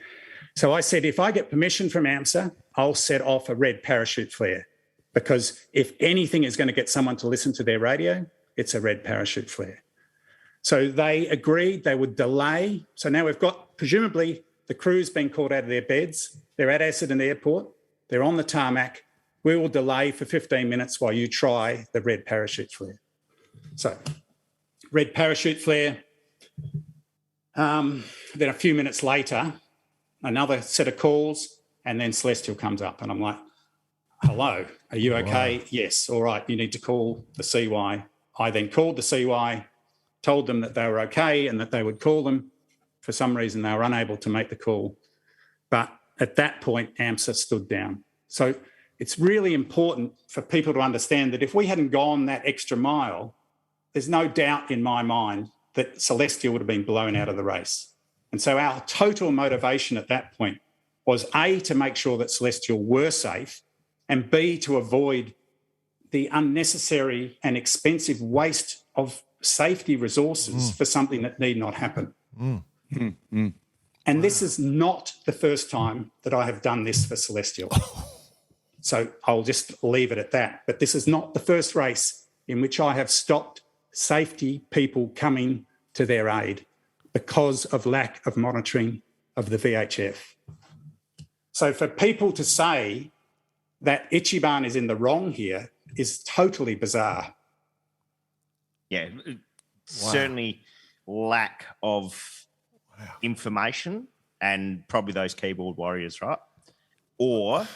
So I said, if I get permission from AMSA, I'll set off a red parachute flare, because if anything is going to get someone to listen to their radio, it's a red parachute flare. So they agreed they would delay. So now we've got, presumably, the crew's been called out of their beds. They're at Essendon Airport. They're on the tarmac. We will delay for 15 minutes while you try the red parachute flare. So red parachute flare. Then a few minutes later, another set of calls, and then Celestial comes up. And I'm like, hello, are you okay? Wow. Yes, all right, you need to call the CY. I then called the CY, told them that they were okay and that they would call them. For some reason, they were unable to make the call. But at that point, AMSA stood down. So it's really important for people to understand that if we hadn't gone that extra mile, there's no doubt in my mind that Celestial would have been blown out of the race. And so our total motivation at that point was A, to make sure that Celestial were safe, and B, to avoid the unnecessary and expensive waste of safety resources for something that need not happen. And this is not the first time that I have done this for Celestial. So I'll just leave it at that. But this is not the first race in which I have stopped safety people coming to their aid because of lack of monitoring of the VHF. So for people to say that Ichiban is in the wrong here is totally bizarre. Yeah, certainly lack of information and probably those keyboard warriors, right? Or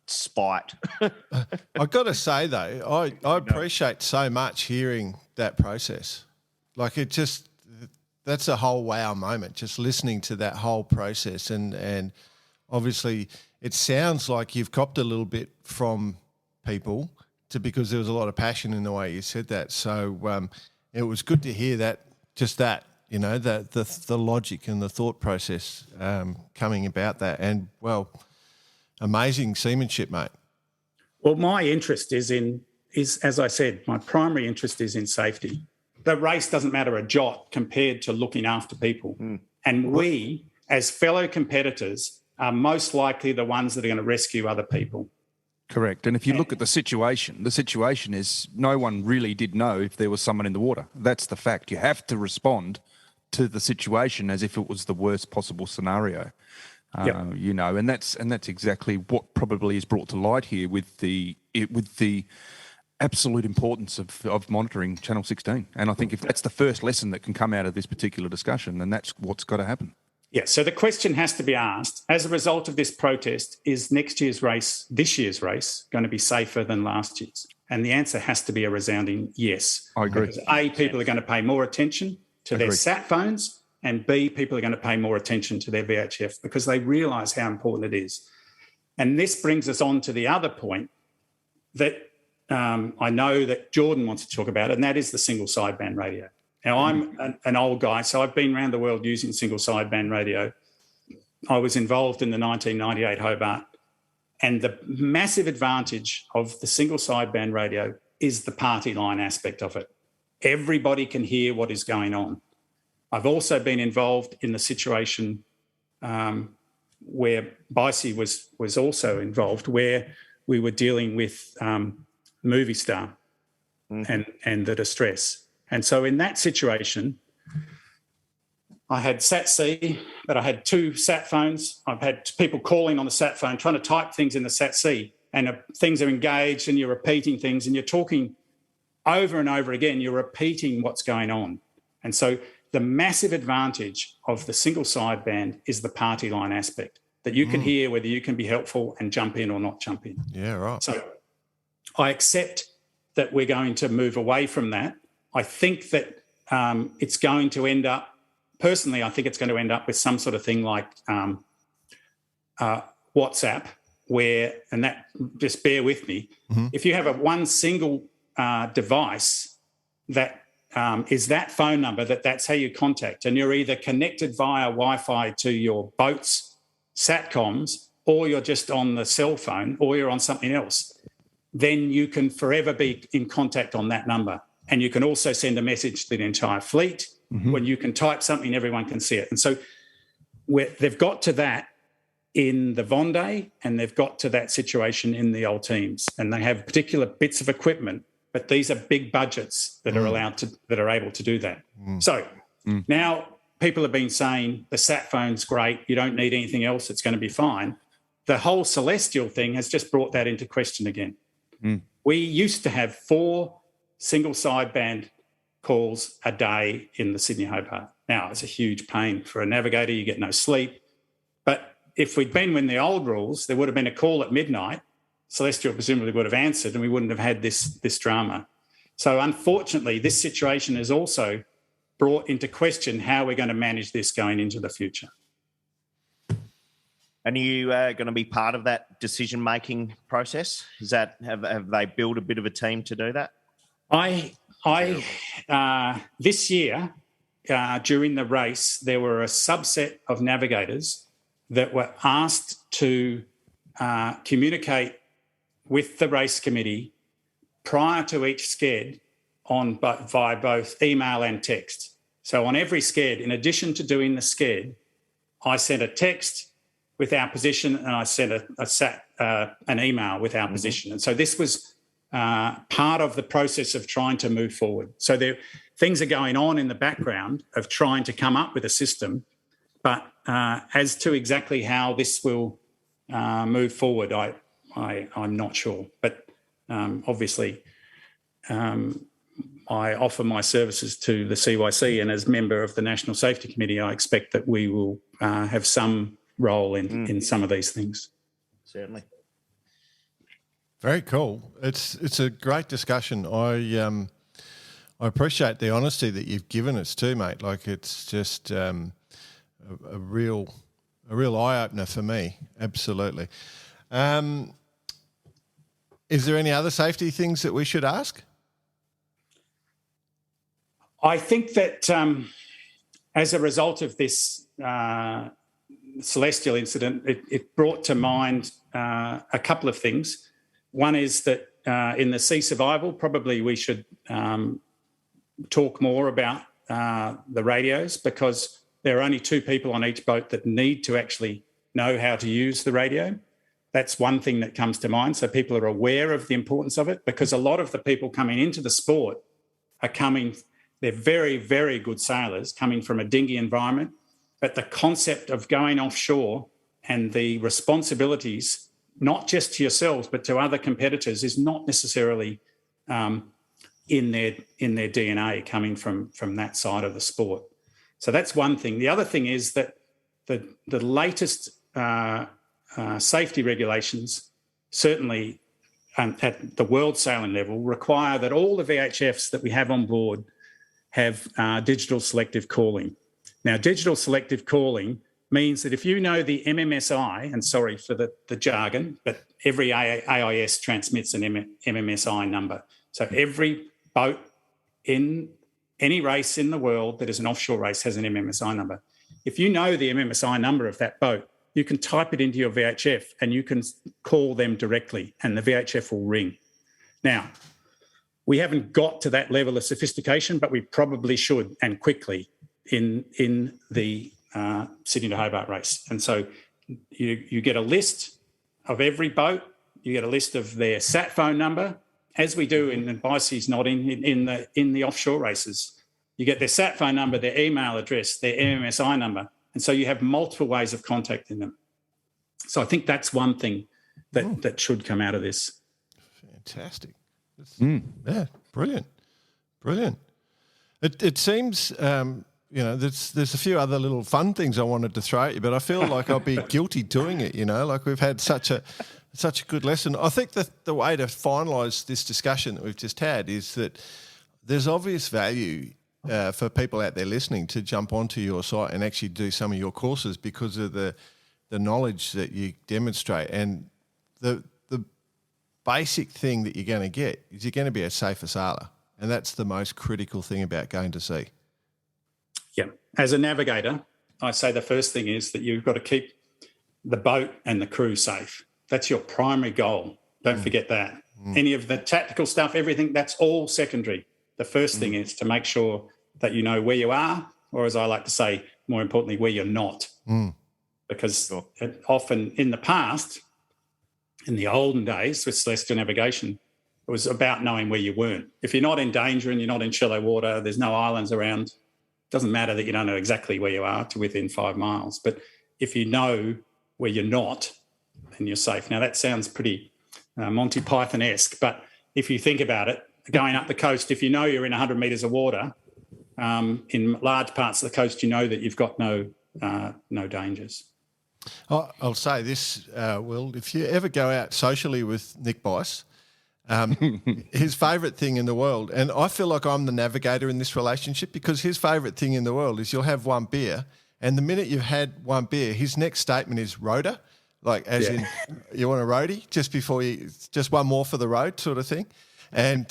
spite. I've got to say, though, I appreciate so much hearing that process. Like it just, that's a whole wow moment, just listening to that whole process. And obviously it sounds like you've copped a little bit from people because there was a lot of passion in the way you said that. So it was good to hear that, just that, you know, the logic and the thought process coming about that. And, well, amazing seamanship, mate. Well, my interest is, as I said, my primary interest is in safety. The race doesn't matter a jot compared to looking after people. And we, as fellow competitors, are most likely the ones that are going to rescue other people. Correct. And if you look at the situation is no one really did know if there was someone in the water. That's the fact. You have to respond to the situation as if it was the worst possible scenario. You know, and that's exactly what probably is brought to light here with the absolute importance of monitoring Channel 16. And I think if that's the first lesson that can come out of this particular discussion, then that's what's got to happen. Yeah, so the question has to be asked, as a result of this protest, is this year's race, going to be safer than last year's? And the answer has to be a resounding yes. I agree. Because people are going to pay more attention to their sat phones, and B, people are going to pay more attention to their VHF because they realise how important it is. And this brings us on to the other point that I know that Jordan wants to talk about, and that is the single sideband radio. Now, I'm an old guy, so I've been around the world using single sideband radio. I was involved in the 1998 Hobart, and the massive advantage of the single sideband radio is the party line aspect of it. Everybody can hear what is going on. I've also been involved in the situation where Bicey was also involved, where we were dealing with Movie Star and the distress. And so in that situation, I had Sat-C, but I had two sat phones. I've had people calling on the sat phone, trying to type things in the Sat-C, and things are engaged and you're repeating things and you're talking over and over again. You're repeating what's going on. And so the massive advantage of the single sideband is the party line aspect, that you can hear whether you can be helpful and jump in or not jump in. Yeah, right. So I accept that we're going to move away from that. I think that it's going to end up, personally, I think it's going to end up with some sort of thing like WhatsApp, where, and that, just bear with me, if you have one single device that is that phone number, that's how you contact, and you're either connected via Wi-Fi to your boat's SATCOMs, or you're just on the cell phone, or you're on something else, then you can forever be in contact on that number. And you can also send a message to the entire fleet. When you can type something, everyone can see it. And so they've got to that in the Vendée, and they've got to that situation in the old teams. And they have particular bits of equipment, but these are big budgets that that are able to do that. So now people have been saying the sat phone's great, you don't need anything else, it's going to be fine. The whole celestial thing has just brought that into question again. We used to have 4 single sideband calls a day in the Sydney Hobart. Now, it's a huge pain for a navigator. You get no sleep. But if we'd been in the old rules, there would have been a call at midnight. Celestial presumably would have answered, and we wouldn't have had this drama. So unfortunately, this situation has also brought into question how we're going to manage this going into the future. And are you going to be part of that decision-making process? Is that have they built a bit of a team to do that? This year, during the race, there were a subset of navigators that were asked to communicate with the race committee prior to each sked via both email and text. So on every sked, in addition to doing the sked, I sent a text with our position, and I sent an email with our position. And so this was part of the process of trying to move forward. So things are going on in the background of trying to come up with a system, but as to exactly how this will move forward, I'm not sure. But obviously, I offer my services to the CYC, and as member of the National Safety Committee, I expect that we will have some role in some of these things. Certainly. Very cool. It's a great discussion. I appreciate the honesty that you've given us too, mate. Like, it's just a real eye opener for me. Absolutely. Is there any other safety things that we should ask? I think that as a result of this celestial incident, it brought to mind a couple of things. One is that in the sea survival, probably we should talk more about the radios, because there are only 2 people on each boat that need to actually know how to use the radio. that's one thing that comes to mind. So people are aware of the importance of it, because a lot of the people coming into the sport they're very, very good sailors coming from a dinghy environment, but the concept of going offshore and the responsibilities, not just to yourselves, but to other competitors, is not necessarily in their DNA coming from that side of the sport. So that's one thing. The other thing is that the latest safety regulations, certainly at the world sailing level, require that all the VHFs that we have on board have digital selective calling. Now, digital selective calling means that if you know the MMSI, and sorry for the jargon, but every AIS transmits an MMSI number. So every boat in any race in the world that is an offshore race has an MMSI number. If you know the MMSI number of that boat, you can type it into your VHF and you can call them directly and the VHF will ring. Now, we haven't got to that level of sophistication, but we probably should, and quickly, in the Sydney to Hobart race. And so you get a list of every boat, you get a list of their sat phone number, as we do in BICES, not in the offshore races. You get their sat phone number, their email address, their MMSI number, and so you have multiple ways of contacting them. So I think that's one thing that should come out of this. Fantastic. Yeah, brilliant. It seems, there's a few other little fun things I wanted to throw at you, but I feel like I'll be guilty doing it, like we've had such a good lesson. I think that the way to finalise this discussion that we've just had is that there's obvious value for people out there listening to jump onto your site and actually do some of your courses because of the knowledge that you demonstrate. And the basic thing that you're going to get is you're going to be a safer sailor. And that's the most critical thing about going to sea. Yeah. As a navigator, I say the first thing is that you've got to keep the boat and the crew safe. That's your primary goal. Don't forget that. Any of the tactical stuff, everything, that's all secondary. The first thing is to make sure that you know where you are, or as I like to say, more importantly, where you're not. Because often in the past, in the olden days with celestial navigation, it was about knowing where you weren't. If you're not in danger and you're not in shallow water, there's no islands around, it doesn't matter that you don't know exactly where you are to within 5 miles. But if you know where you're not, then you're safe. Now, that sounds pretty Monty Python-esque, but if you think about it, going up the coast, if you know you're in 100 metres of water, in large parts of the coast, you know that you've got no dangers. I'll say this, Will, if you ever go out socially with Nick Bice, his favourite thing in the world, and I feel like I'm the navigator in this relationship because his favourite thing in the world is you'll have one beer, and the minute you've had one beer, his next statement is "roader," like as in you want a roadie just one more for the road sort of thing. And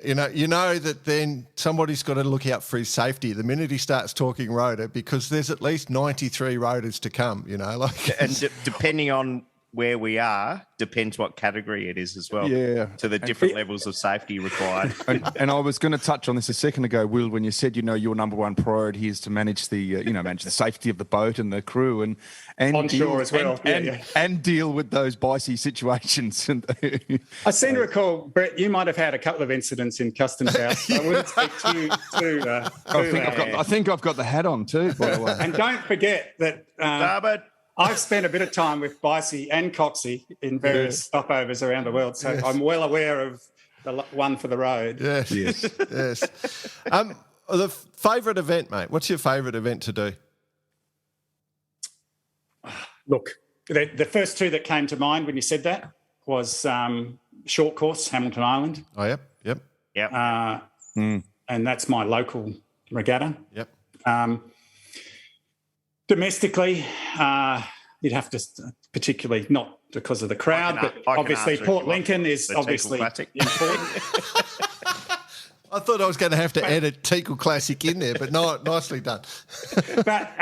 you know that then somebody's got to look out for his safety the minute he starts talking rotor, because there's at least 93 rotors to come, And depending on where we are, depends what category it is as well. Yeah. To the different levels of safety required. And I was going to touch on this a second ago, Will, when you said, your number one priority is to manage the, manage the safety of the boat and the crew and onshore as well. And deal with those BICES situations. I seem to recall, Brett, you might have had a couple of incidents in Customs House. I wouldn't speak to I think I've got the hat on too, by the way. And don't forget that I've spent a bit of time with BICES and Coxie in various stopovers around the world, so I'm well aware of the one for the road. Yes. The favourite event, mate. What's your favourite event to do? Look, the first two that came to mind when you said that was short course, Hamilton Island. Oh, yep. And that's my local regatta. Yep. Domestically, you'd have to, particularly not because of the crowd, but obviously Port Lincoln is obviously important. I thought I was going to have to edit Teakle Classic in there, but no, nicely done. But,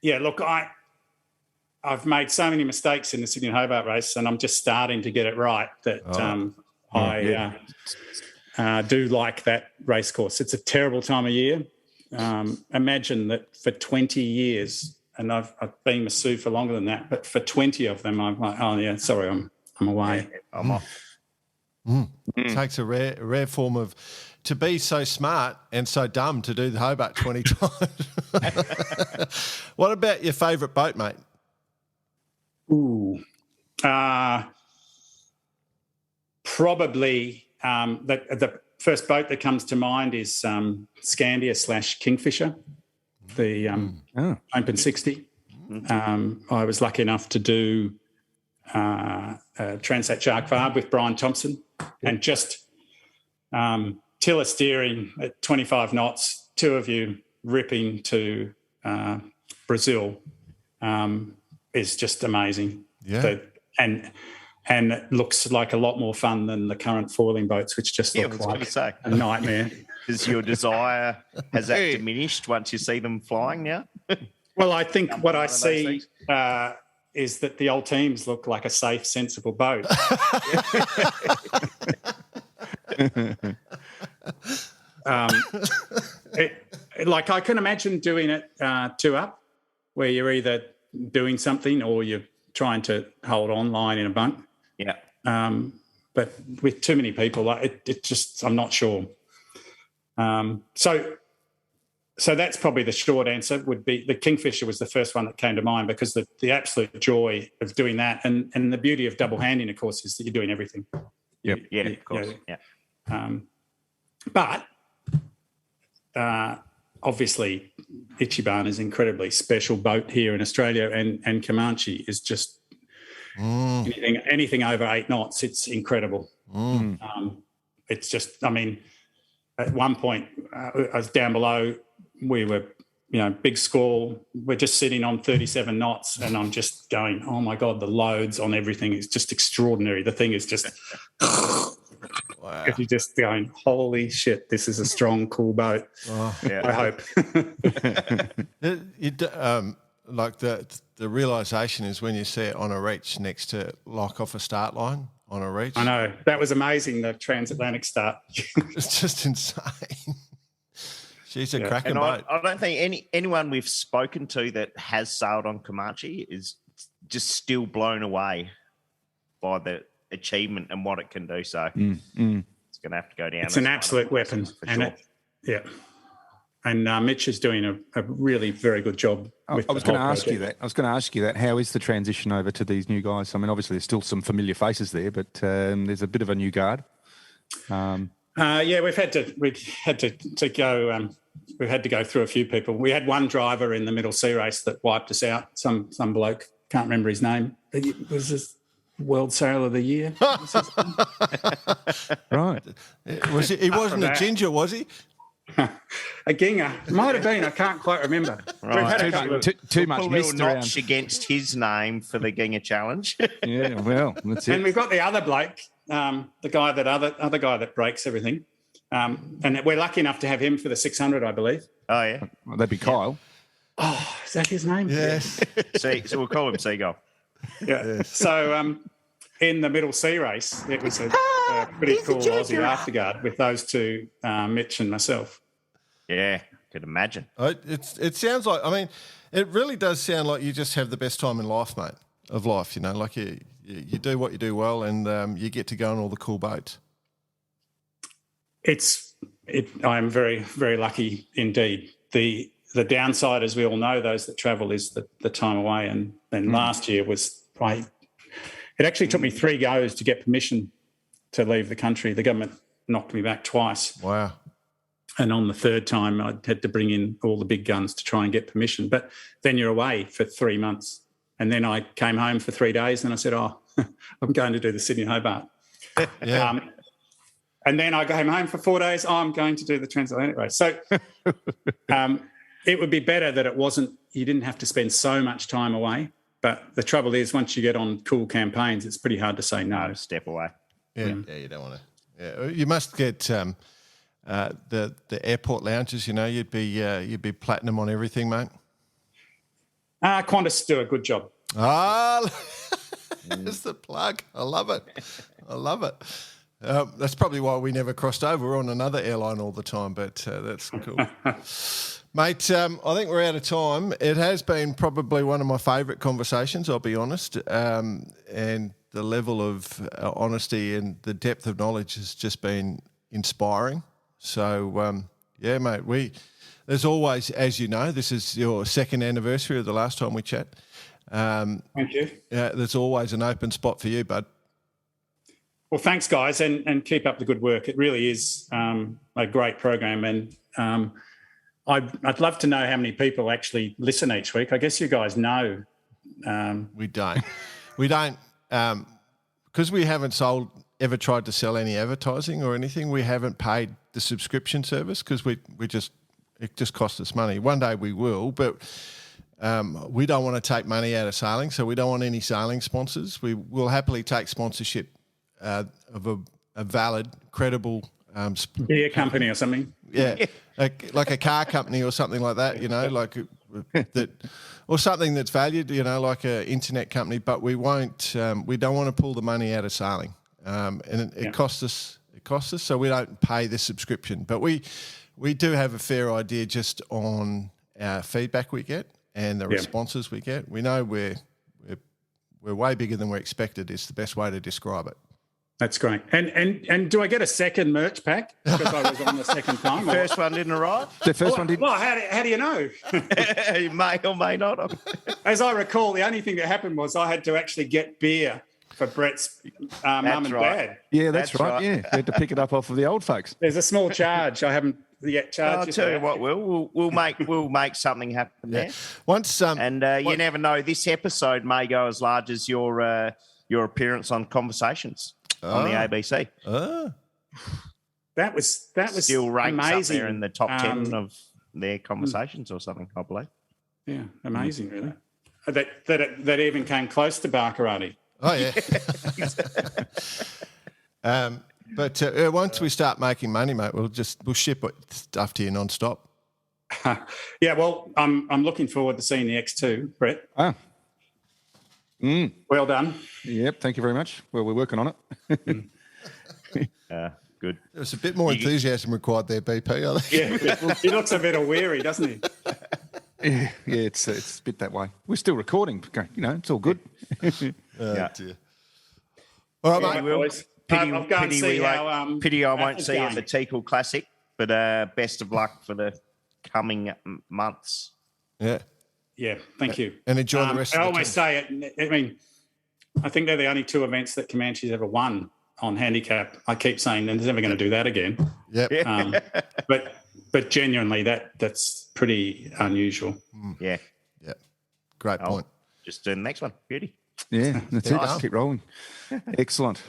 look, I've made so many mistakes in the Sydney and Hobart race, and I'm just starting to get it right that I do like that race course. It's a terrible time of year. Imagine that for 20 years and I've been Masu for longer than that. But for 20 of them, I'm like, oh yeah, sorry, I'm away. Yeah, I'm off. It takes a rare form of to be so smart and so dumb to do the Hobart 20 times. What about your favourite boat, mate? Ooh, probably the first boat that comes to mind is Scandia / Kingfisher, the Open 60. I was lucky enough to do Transat Shark Farb with Brian Thompson, and just tiller steering at 25 knots, two of you ripping to Brazil is just amazing. Yeah. And it looks like a lot more fun than the current foiling boats, which just look like a nightmare. Does your desire, has that diminished once you see them flying now? Well, I think what I see is that the old teams look like a safe, sensible boat. Like I can imagine doing it two up, where you're either doing something or you're trying to hold on line in a bunk. Yeah. But with too many people, it just, I'm not sure. So that's probably the short answer. Would be the Kingfisher was the first one that came to mind, because the absolute joy of doing that, and the beauty of double handing, of course, is that you're doing everything. Yep. Yeah, of course. Yeah. But obviously, Ichiban is an incredibly special boat here in Australia, and Comanche is just anything over 8 knots. It's incredible. It's just, I mean, at one point, I was down below. We were, big squall. We're just sitting on 37 knots, and I'm just going, oh my God, the loads on everything is just extraordinary. The thing is just, wow. You're just going, holy shit, this is a strong, cool boat. Oh, yeah. I hope. Like the realisation is when you see it on a reach next to, like, off a start line on a reach. I know. That was amazing, the transatlantic start. It's just insane. She's a cracking boat. I don't think anyone we've spoken to that has sailed on Comanche is just still blown away by the achievement and what it can do. So it's going to have to go down. It's an absolute weapon. And sure. And Mitch is doing a really very good job. I was going to ask you that. How is the transition over to these new guys? I mean, obviously there's still some familiar faces there, but there's a bit of a new guard. We've had to go. We've had to go through a few people. We had one driver in the middle sea race that wiped us out. Some bloke, can't remember his name. It was this World Sailor of the Year. Right. Was he wasn't a ginger, was he? A ginger. It might have been. I can't quite remember. Right. We've had too much mist notch against his name for the Ginger Challenge. Yeah, well, that's it. And we've got the other bloke, the guy that breaks everything. And we're lucky enough to have him for the 600, I believe. Oh, yeah. Well, that'd be Kyle. Oh, is that his name? Yes. So we'll call him Seagull. Yeah. Yes. So in the middle sea race, it was a pretty cool Aussie afterguard with those two, Mitch and myself. Yeah, could imagine. It sounds like, I mean, it really does sound like you just have the best time in life, mate, of life, like you do what you do well, and you get to go on all the cool boats. I'm very, very lucky indeed. The downside, as we all know, those that travel, is the time away. And then last year it actually took me 3 goes to get permission to leave the country. The government knocked me back twice. Wow. And on the 3rd time, I had to bring in all the big guns to try and get permission. But then you're away for 3 months. And then I came home for 3 days and I said, I'm going to do the Sydney Hobart. Yeah. And then I came home for 4 days. I'm going to do the transatlantic race. So it would be better that it wasn't, you didn't have to spend so much time away. But the trouble is, once you get on cool campaigns, it's pretty hard to say no. Step away. Yeah, you don't want to. Yeah, you must get the airport lounges. You'd be platinum on everything, mate. Qantas do a good job. There's the plug. I love it. That's probably why we never crossed over. We're on another airline all the time, but that's cool. Mate, I think we're out of time. It has been probably one of my favourite conversations, I'll be honest, and the level of honesty and the depth of knowledge has just been inspiring. So, yeah, mate, there's always, as you know, this is your second anniversary of the last time we chat. Thank you. There's always an open spot for you, bud. Well, thanks, guys, and keep up the good work. It really is a great program, and I'd love to know how many people actually listen each week. I guess you guys know. We don't. Because we haven't ever tried to sell any advertising or anything. We haven't paid the subscription service because it just costs us money. One day we will, but we don't want to take money out of sailing, so we don't want any sailing sponsors. We will happily take sponsorship of a valid, credible beer company or something. Yeah, like a car company or something like that, like that, or something that's valued, like an internet company. But we won't. We don't want to pull the money out of sailing, and it costs us. It costs us, so we don't pay the subscription. But we do have a fair idea just on our feedback we get and the responses we get. We know we're way bigger than we're expected. Is the best way to describe it. That's great. And do I get a second merch pack because I was on the second time? The first one didn't arrive. The first one didn't. Well, how do you know? You may or may not. As I recall, the only thing that happened was I had to actually get beer for Brett's mum and dad. Yeah, that's right. Yeah, you had to pick it up off of the old folks. There's a small charge. I haven't yet charged. I'll tell you what, we'll make something happen there. Once you never know. This episode may go as large as your appearance on Conversations on the ABC. That was still ranked amazing. Up there in the top 10 of their conversations or something, I believe. Yeah, amazing, really. That even came close to Barkarati. Oh yeah. But once we start making money, mate, we'll ship stuff to you non-stop. Yeah, well, I'm looking forward to seeing the X2, Brett. Ah. Well done. Yep, thank you very much. Well, we're working on it. Good. There's a bit more enthusiasm required there, BP, I think. Yeah, he looks a bit weary, doesn't he? Yeah, it's a bit that way. We're still recording. It's all good. Dear. All right, mate. Boys. I'll go and see how. Pity I won't see you at the Teakle Classic, but best of luck for the coming months. Yeah. Yeah, thank you. And enjoy the rest of the I always say it. I mean, I think they're the only two events that Comanche's ever won on handicap. I keep saying they're never going to do that again. Yep. But genuinely, that's pretty unusual. Yeah. Yeah. Great point. Just do the next one. Beauty. Yeah, that's it. Just keep rolling. Excellent.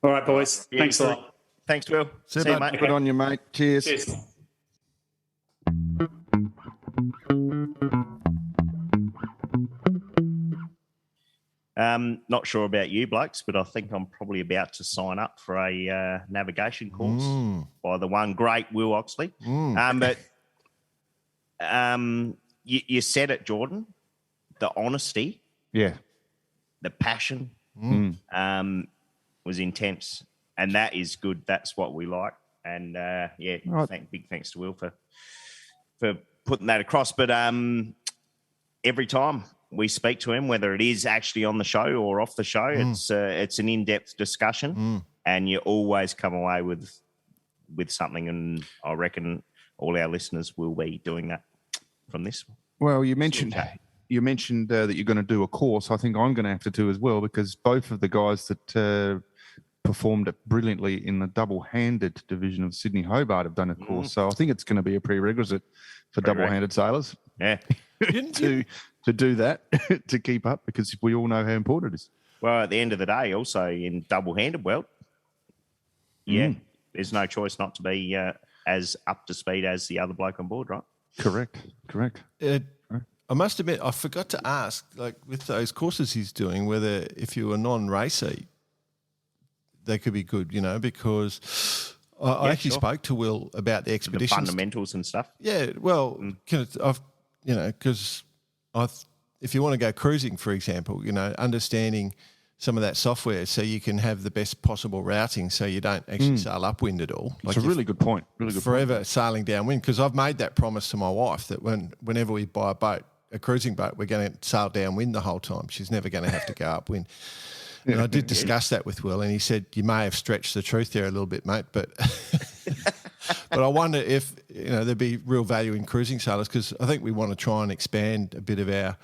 All right, boys. Yeah, Thanks a lot. Thanks, Will. See you, you, mate. Good on you, mate. Cheers. Cheers. Not sure about you blokes, but I think I'm probably about to sign up for a navigation course by the one great Will Oxley. But you said it, Jordan, the honesty, Yeah. the passion was intense, and that is good. That's what we like. And, big thanks to Will for putting that across. But every time we speak to him, whether it is actually on the show or off the show, it's an in-depth discussion, and you always come away with something. And I reckon all our listeners will be doing that from this. Well, you mentioned that you're going to do a course. I think I'm going to have to do as well, because both of the guys that performed brilliantly in the double-handed division of Sydney Hobart have done a course. So I think it's going to be a prerequisite for double-handed sailors. Yeah. to do that, to keep up, because we all know how important it is. Well, at the end of the day, also in double-handed world, there's no choice not to be as up to speed as the other bloke on board, right? Correct. I must admit, I forgot to ask, like with those courses he's doing, whether if you were non-racer, they could be good, because I actually spoke to Will about the expeditions. The fundamentals and stuff. Yeah, well, because if you want to go cruising, for example, understanding some of that software so you can have the best possible routing so you don't actually sail upwind at all. It's a really good point. Really good forever sailing downwind, because I've made that promise to my wife that whenever we buy a boat, a cruising boat, we're going to sail downwind the whole time. She's never going to have to go upwind. And I did discuss that with Will, and he said, you may have stretched the truth there a little bit, mate, but but I wonder if there'd be real value in cruising sailors, because I think we want to try and expand a bit of our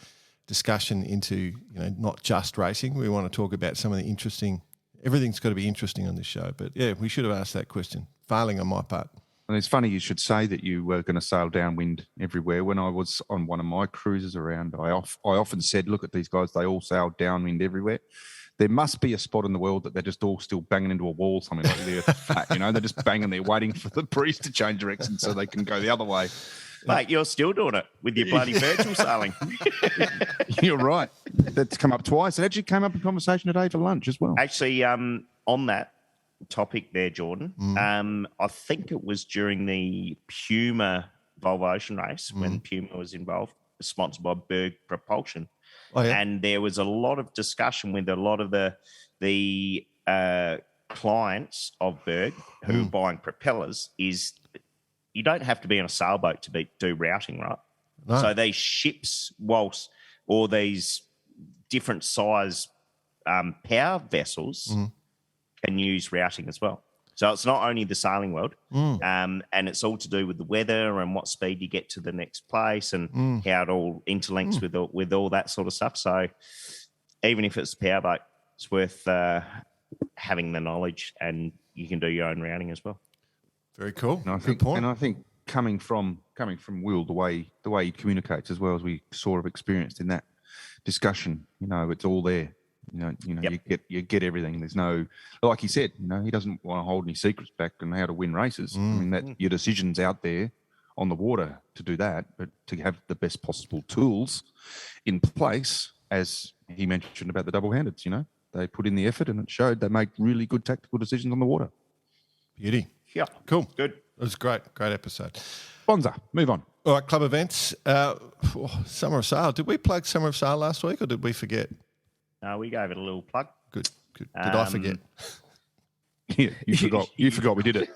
discussion into not just racing. We want to talk about some of the interesting. Everything's got to be interesting on this show, but yeah, we should have asked that question. Failing on my part. And it's funny you should say that you were going to sail downwind everywhere. When I was on one of my cruises around, I often said, look at these guys, they all sail downwind everywhere. There must be a spot in the world that they're just all still banging into a wall, something like the earth flat, they're just banging there waiting for the breeze to change direction so they can go the other way. Mate, you're still doing it with your bloody virtual sailing. You're right. That's come up twice. It actually came up in conversation today for lunch as well. Actually, on that topic there, Jordan, I think it was during the Puma Volvo Ocean race when Puma was involved, sponsored by Berg Propulsion. Oh, yeah. And there was a lot of discussion with a lot of the clients of Berg who are buying propellers is you don't have to be on a sailboat to do routing, right? No. So these ships, or these different size power vessels can use routing as well. So it's not only the sailing world, and it's all to do with the weather and what speed you get to the next place and how it all interlinks with all that sort of stuff. So even if it's a powerboat, it's worth having the knowledge, and you can do your own routing as well. Very cool. And I think coming from Will, the way he communicates as well, as we sort of experienced in that discussion, it's all there. You get everything. There's no, like he said, he doesn't want to hold any secrets back on how to win races. I mean, that your decision's out there on the water to do that, but to have the best possible tools in place, as he mentioned about the double-handeds, they put in the effort and it showed. They make really good tactical decisions on the water. Beauty. Yeah. Cool. Good. It was great. Great episode. Bonza, move on. All right, club events. Summer of Sail. Did we plug Summer of Sail last week, or did we forget? No, we gave it a little plug. Good. Did I forget? Yeah, you forgot. You forgot we did it.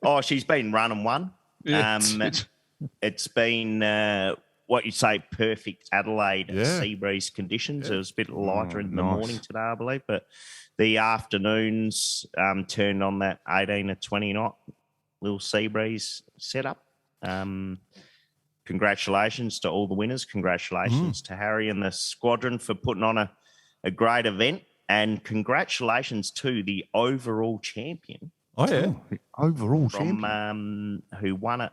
Oh, she's been run and won. It's been what you say perfect Adelaide sea breeze conditions. It was a bit lighter in the morning today, I believe, but the afternoons turned on that 18 to 20 knot little sea breeze setup. Congratulations to all the winners. Congratulations to Harry and the squadron for putting on a great event. And congratulations to the overall champion. Oh, yeah. The overall champion. Who won it,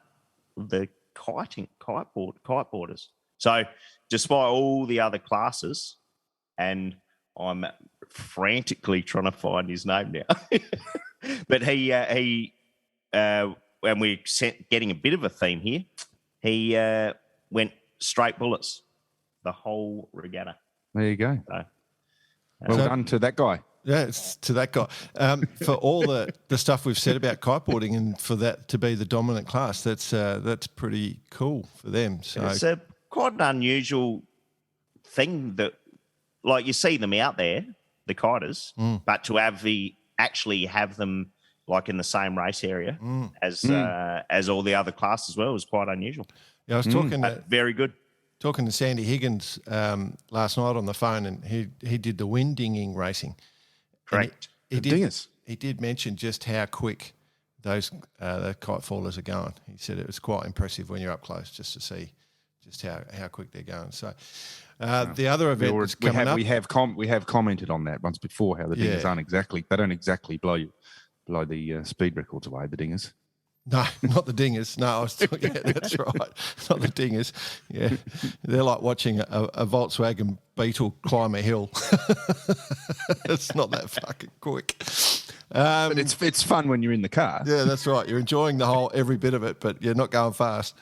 the kiteboarders. So despite all the other classes, and I'm frantically trying to find his name now. But he and we're getting a bit of a theme here. He went straight bullets the whole regatta. There you go. So, well done to that guy. Yeah, it's to that guy. For all the stuff we've said about kiteboarding, and for that to be the dominant class, that's pretty cool for them. So it's quite an unusual thing that, like, you see them out there, the kiters, but to actually have them like in the same race area as all the other classes as well was quite unusual. Yeah, I was talking very good. Talking to Sandy Higgins last night on the phone, and he did the wind dinging racing. Correct. He did mention just how quick those the kite fallers are going. He said it was quite impressive when you're up close just to see just how quick they're going. So the other event that's coming up, we have commented on that once before, how the dingers don't exactly blow the speed records away, the dingers. No, not the dingers. No, I was talking. Yeah, that's right. Not the dingers. Yeah, they're like watching a Volkswagen Beetle climb a hill. It's not that fucking quick. But it's fun when you're in the car. Yeah, that's right. You're enjoying every bit of it, but you're not going fast.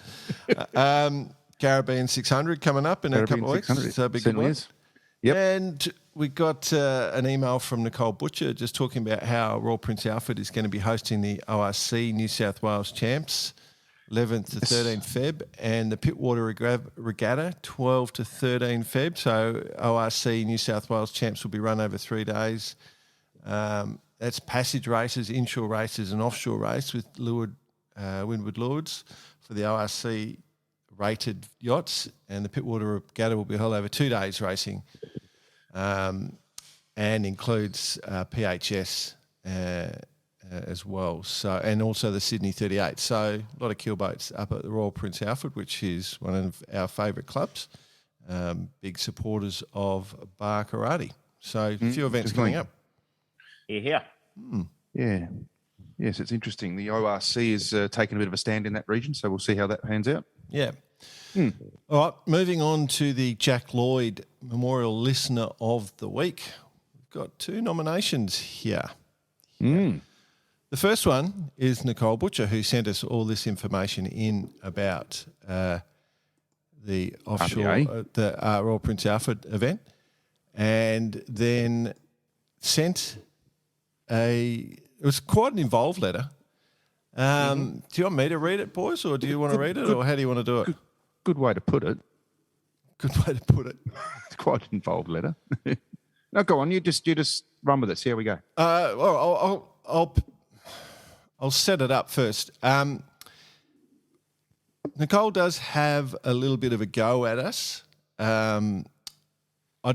Caribbean 600 coming up in a couple of weeks. So big one. Yep. And we got an email from Nicole Butcher just talking about how Royal Prince Alfred is going to be hosting the ORC New South Wales Champs 11th to 13 Feb, and the Pittwater Regatta, 12 to 13 Feb. So ORC New South Wales champs will be run over 3 days. That's passage races, inshore races, and offshore race with windward lewards for the ORC rated yachts, and the Pittwater Regatta will be held over 2 days racing, and includes PHS as well. So, and also the Sydney 38. So a lot of keelboats up at the Royal Prince Alfred, which is one of our favourite clubs. Big supporters of bar karate. So a few events coming up. Yeah. Yeah. Yes, it's interesting. The ORC is taking a bit of a stand in that region, so we'll see how that pans out. Yeah. All right, moving on to the Jack Lloyd Memorial Listener of the Week. We've got 2 nominations here. The first one is Nicole Butcher, who sent us all this information in about the offshore, the Royal Prince Alfred event, and then sent it was quite an involved letter. Do you want me to read it, boys, or do you want to read it, or how do you want to do it? Good way to put it. Good way to put it. It's quite an involved letter. No, go on. You just run with it. See how we go. Well, I'll set it up first. Nicole does have a little bit of a go at us. I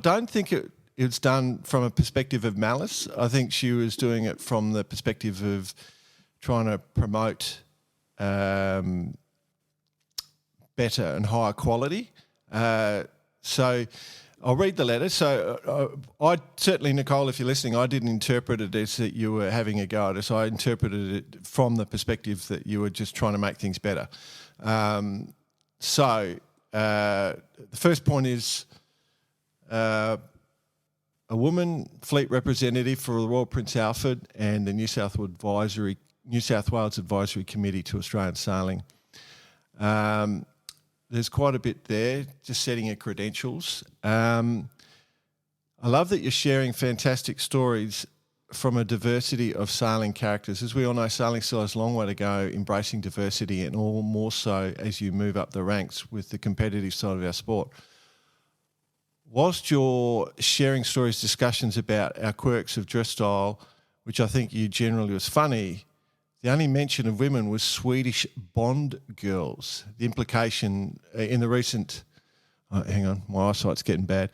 don't think it's done from a perspective of malice. I think she was doing it from the perspective of trying to promote better and higher quality. So I'll read the letter. So I certainly, Nicole, if you're listening, I didn't interpret it as that you were having a go at us. I interpreted it from the perspective that you were just trying to make things better. So the first point is a woman fleet representative for the Royal Prince Alfred and the New South Wales Advisory Committee to Australian Sailing. There's quite a bit there, just setting your credentials. I love that you're sharing fantastic stories from a diversity of sailing characters. As we all know, sailing still has a long way to go, embracing diversity, and all more so as you move up the ranks with the competitive side of our sport. Whilst you're sharing stories, discussions about our quirks of dress style, which I think you generally was funny, the only mention of women was Swedish Bond girls. The implication in the recent... hang on, my eyesight's getting bad.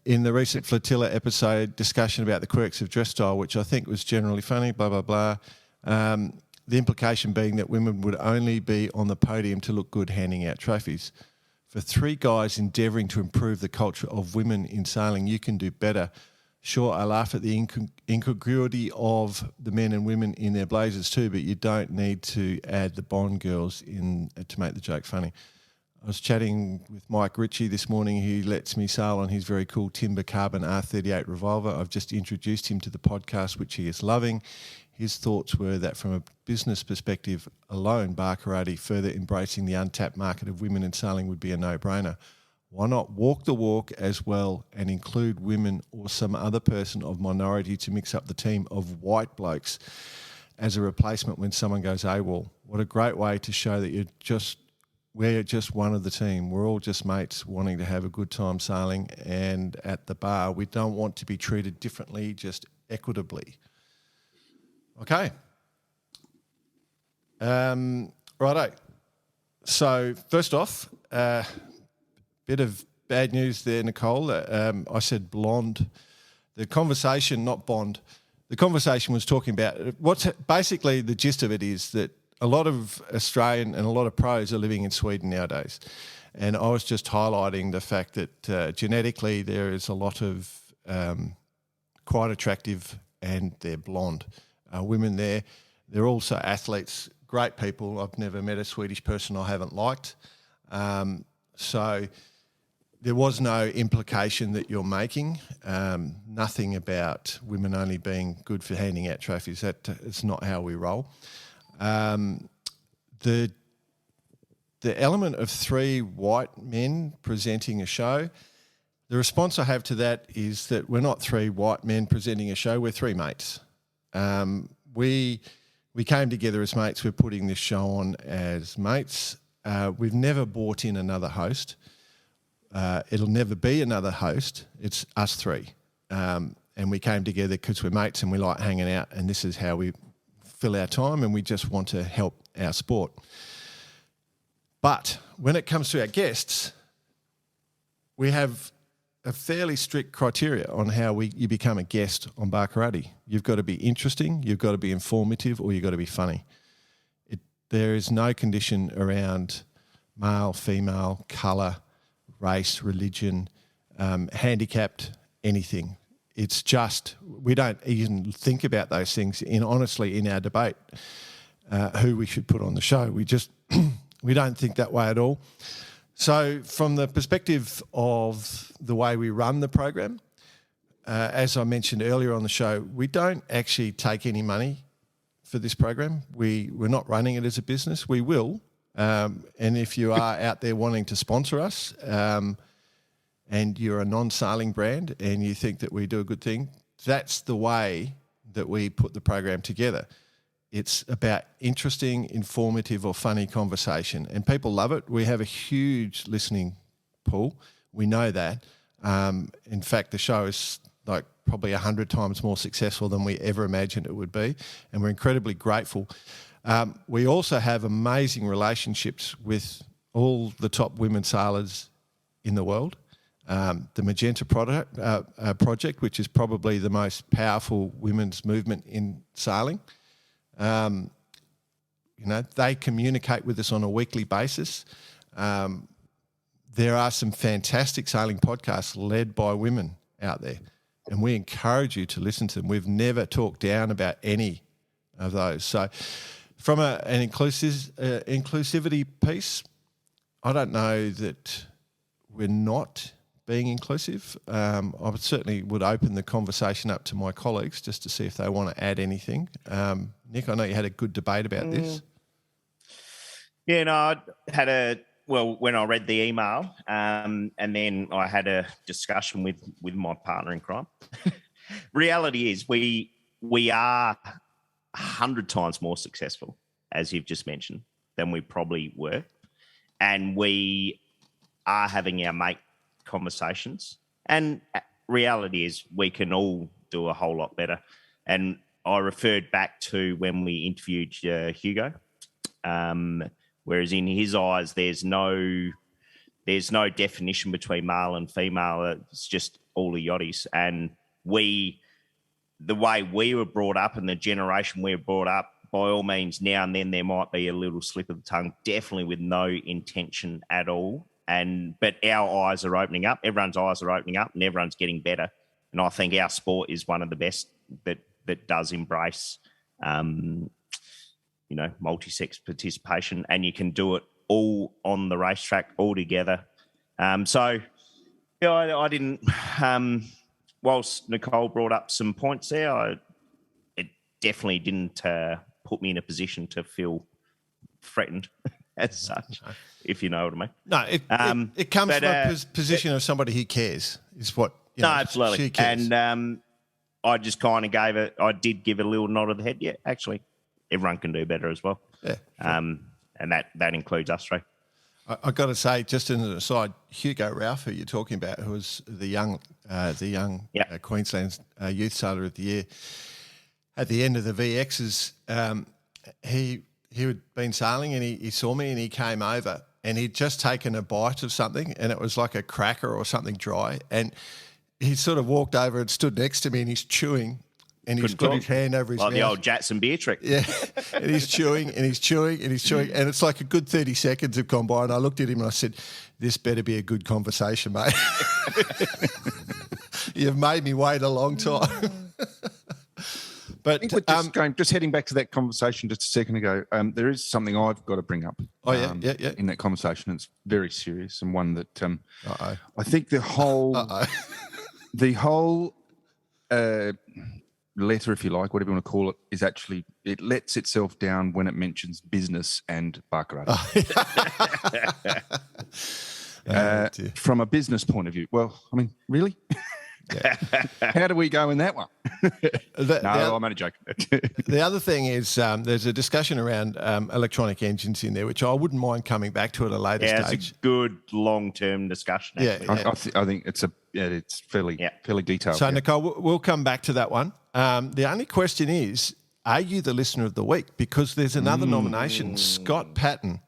In the recent Flotilla episode, discussion about the quirks of dress style, which I think was generally funny, blah, blah, blah. The implication being that women would only be on the podium to look good handing out trophies. For 3 guys endeavouring to improve the culture of women in sailing, you can do better. Sure, I laugh at the incongruity of the men and women in their blazers too, but you don't need to add the Bond girls in to make the joke funny. I was chatting with Mike Ritchie this morning. He lets me sail on his very cool Timber Carbon R38 revolver. I've just introduced him to the podcast, which he is loving. His thoughts were that from a business perspective alone, bar karate further embracing the untapped market of women in sailing would be a no-brainer. Why not walk the walk as well and include women or some other person of minority to mix up the team of white blokes as a replacement when someone goes AWOL? What a great way to show that we're just one of the team. We're all just mates wanting to have a good time sailing, and at the bar, we don't want to be treated differently, just equitably. Okay. Righto. So first off, bit of bad news there, Nicole. I said blonde. The conversation, not Bond. The conversation was talking about what's basically the gist of it is that a lot of Australian and a lot of pros are living in Sweden nowadays. And I was just highlighting the fact that genetically there is a lot of quite attractive and they're blonde women there. They're also athletes, great people. I've never met a Swedish person I haven't liked. So there was no implication that you're making, nothing about women only being good for handing out trophies. It's not how we roll. The element of 3 white men presenting a show, the response I have to that is that we're not 3 white men presenting a show, we're 3 mates. We we came together as mates. We're putting this show on as mates. We've never brought in another host. It'll never be another host. It's us three. And we came together because we're mates and we like hanging out, and this is how we fill our time, and we just want to help our sport. But when it comes to our guests, we have a fairly strict criteria on how you become a guest on Barkarati. You've got to be interesting, you've got to be informative, or you've got to be funny. There is no condition around male, female, colour, race, religion, handicapped, anything. It's just, we don't even think about those things honestly in our debate, who we should put on the show. We don't think that way at all. So from the perspective of the way we run the program, as I mentioned earlier on the show, we don't actually take any money for this program. We're not running it as a business. We will. And if you are out there wanting to sponsor us and you're a non-sailing brand and you think that we do a good thing, that's the way that we put the program together. It's about interesting, informative or funny conversation, and people love it. We have a huge listening pool. We know that. In fact, the show is like probably 100 times more successful than we ever imagined it would be, and we're incredibly grateful. We also have amazing relationships with all the top women sailors in the world. The Magenta project, which is probably the most powerful women's movement in sailing. They communicate with us on a weekly basis. There are some fantastic sailing podcasts led by women out there, and we encourage you to listen to them. We've never talked down about any of those. So from an inclusivity piece, I don't know that we're not being inclusive. I certainly would open the conversation up to my colleagues just to see if they want to add anything. Nick, I know you had a good debate about this. Yeah, no, I had when I read the email, and then I had a discussion with my partner in crime. Reality is we are 100 times more successful, as you've just mentioned, than we probably were. And we are having our mate conversations. And reality is we can all do a whole lot better. And I referred back to when we interviewed Hugo, whereas in his eyes there's no definition between male and female. It's just all the yachties. And the way we were brought up and the generation we were brought up, by all means, now and then there might be a little slip of the tongue, definitely with no intention at all. But our eyes are opening up. Everyone's eyes are opening up, and everyone's getting better. And I think our sport is one of the best that does embrace, multi-sex participation, and you can do it all on the racetrack, all together. I didn't. Whilst Nicole brought up some points there, it definitely didn't put me in a position to feel threatened as such, if you know what I mean. No, it comes from a position of somebody who cares, is what. Absolutely. She cares. And I just kind of I did give it a little nod of the head. Yeah, actually, everyone can do better as well. Yeah. Sure. And that includes us three. I've got to say, just as an aside, Hugo Ralph, who you're talking about, who was the young Queensland Youth Sailor of the Year, at the end of the VXs, he had been sailing and he saw me and he came over and he'd just taken a bite of something and it was like a cracker or something dry, and he sort of walked over and stood next to me and he's chewing. And he's got his hand over his mouth. Like the old Jatson beer trick. Yeah. And he's chewing and he's chewing and he's chewing. And it's like a good 30 seconds have gone by. And I looked at him and I said, this better be a good conversation, mate. You've made me wait a long time. But I think just heading back to that conversation just a second ago, there is something I've got to bring up. In that conversation. It's very serious and one that I think the whole letter, if you like, whatever you want to call it, is actually, it lets itself down when it mentions business and Barkarati. From a business point of view. Well, I mean, really? How do we go in that one? I'm only joking. The other thing is there's a discussion around electronic engines in there, which I wouldn't mind coming back to at a later stage. It's a good long-term discussion. Actually. I think it's fairly detailed. So, Nicole, we'll come back to that one. The only question is, are you the listener of the week? Because there's another nomination, Scott Patton.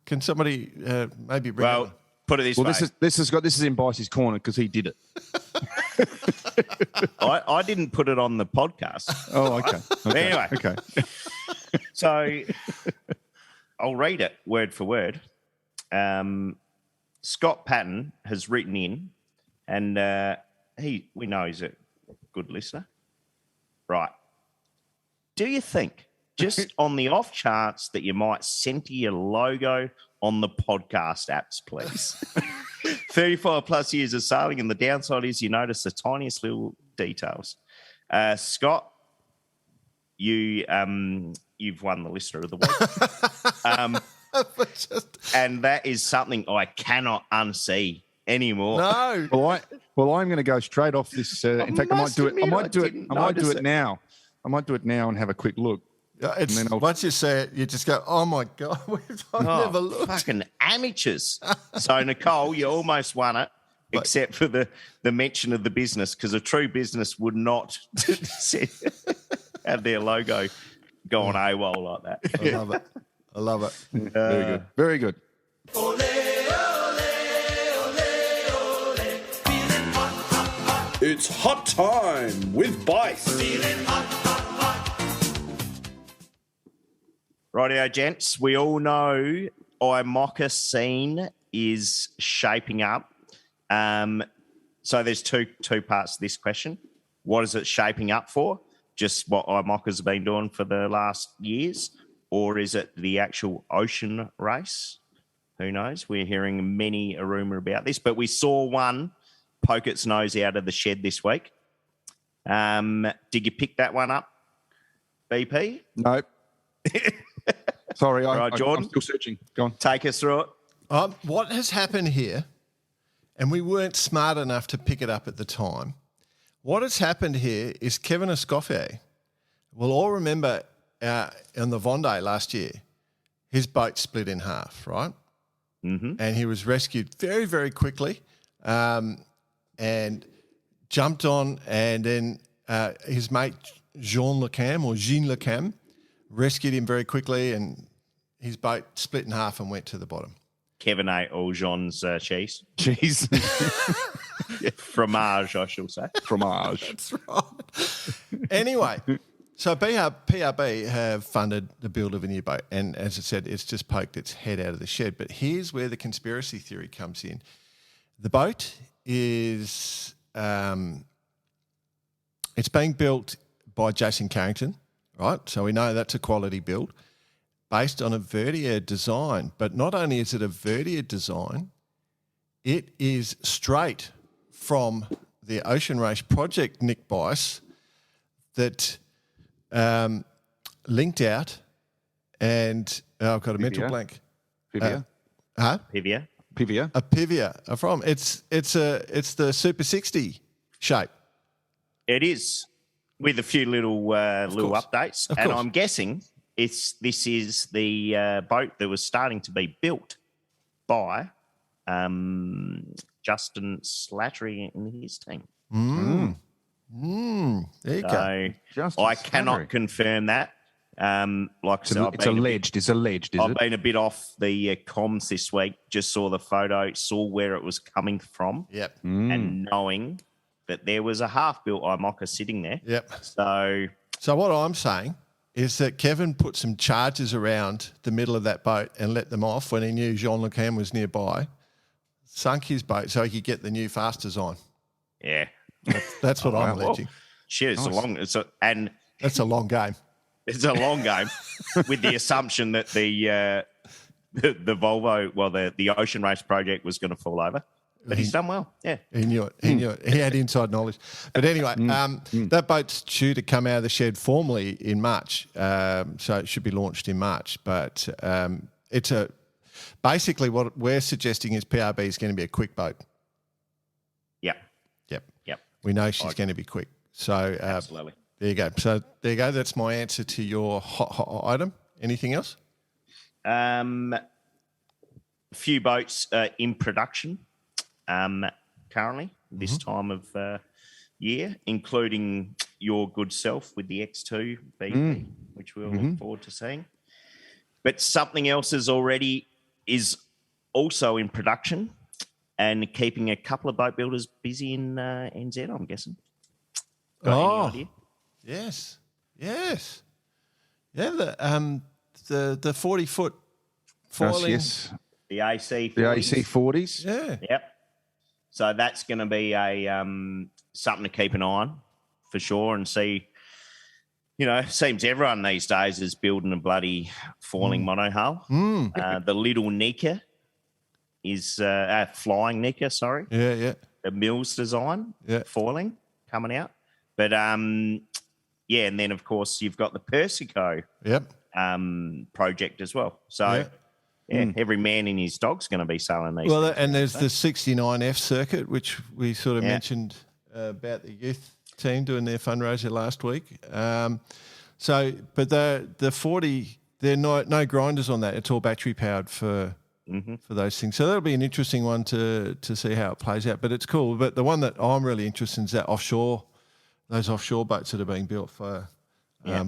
Can somebody maybe bring it on? Put it this way. This is in Bicey's corner because he did it. I didn't put it on the podcast. Oh, okay. Anyway. Okay. So I'll read it word for word. Scott Patton has written in, and we know he's a good listener. Right. Do you think, just on the off chance that you might center your logo on the podcast apps, please? 35 plus years of sailing, and the downside is you notice the tiniest little details. Scott, you've won the listener of the week. And that is something I cannot unsee anymore. No. Well, I'm going to go straight off this. In fact, I might do it now. I might do it now and have a quick look. Once you say it, you just go, oh, my God, I've never looked. Fucking amateurs. So, Nicole, you almost won it, except for the mention of the business, because a true business would not have their logo go on AWOL like that. I love it. Very good. Very good. Ole, ole, ole, ole. Feeling hot, hot, hot. It's hot time with Bice. Feeling hot, hot, hot. Rightio, gents. We all know IMOCA scene is shaping up. So there's two parts to this question. What is it shaping up for? Just what IMOCA's been doing for the last years? Or is it the actual ocean race? Who knows? We're hearing a rumour about this. But we saw one poke its nose out of the shed this week. Did you pick that one up, BP? Nope. Sorry, Jordan, I'm still searching. Go on. Take us through it. What has happened here, and we weren't smart enough to pick it up at the time, what has happened here is Kevin Escoffier. We'll all remember on the Vendée last year, his boat split in half, right? Mm-hmm. And he was rescued very, very quickly and jumped on, and then his mate Jean Le Cam rescued him very quickly, and his boat split in half and went to the bottom. Kevin ate all Jean's cheese. Cheese. Fromage, I shall say. Fromage. That's right. Anyway, so PRB have funded the build of a new boat, and as I said, it's just poked its head out of the shed. But here's where the conspiracy theory comes in. The boat is it's being built by Jason Carrington, right? So we know that's a quality build based on a Vertier design. But not only is it a Vertier design, it is straight from the Ocean Race project, Nick Bice, that linked out, and I've got a mental blank. Pivia. Pivia. A Pivia from. It's the Super 60 shape. It is, with a few little updates. And I'm guessing this is the boat that was starting to be built by Justin Slattery and his team. There you go. I cannot confirm that. Like I said, it's alleged. I've been a bit off the comms this week. Just saw the photo, saw where it was coming from. Yep. And knowing that there was a half-built IMOCA sitting there. Yep. So what I'm saying is that Kevin put some charges around the middle of that boat and let them off when he knew Jean Le Cam was nearby, sunk his boat so he could get the new fast design. Yeah. That's what I'm alleging. Shit, that's a long game. It's a long game with the assumption that the Volvo, the Ocean Race project was going to fall over. But he's done well, yeah. He knew it. He had inside knowledge. But anyway, that boat's due to come out of the shed formally in March. So it should be launched in March. But basically what we're suggesting is PRB is going to be a quick boat. Yep. we know she's going to be quick. So Absolutely. there you go. So there you go. That's my answer to your hot item. Anything else? A few boats in production currently this time of year, including your good self with the X2 BP, which we'll look forward to seeing. But something else is also in production and keeping a couple of boat builders busy in NZ, I'm guessing. Got any idea? Yes. Yeah, the 40-foot foiling. Yes. The AC40s. The AC40s. Yeah. Yep. So that's going to be a something to keep an eye on for sure and see. You know, seems everyone these days is building a bloody foiling monohull. The little Nika is flying Nika, sorry. Yeah. The Mills design, foiling coming out. But, and then, of course, you've got the Persico project as well. So, every man in his dog's going to be selling these. Well, and there's the 69F circuit, which we sort of mentioned about the youth team doing their fundraiser last week. But the 40, there are no grinders on that. It's all battery powered for those things. So that'll be an interesting one to see how it plays out. But it's cool. But the one that I'm really interested in is that offshore, those offshore boats that are being built for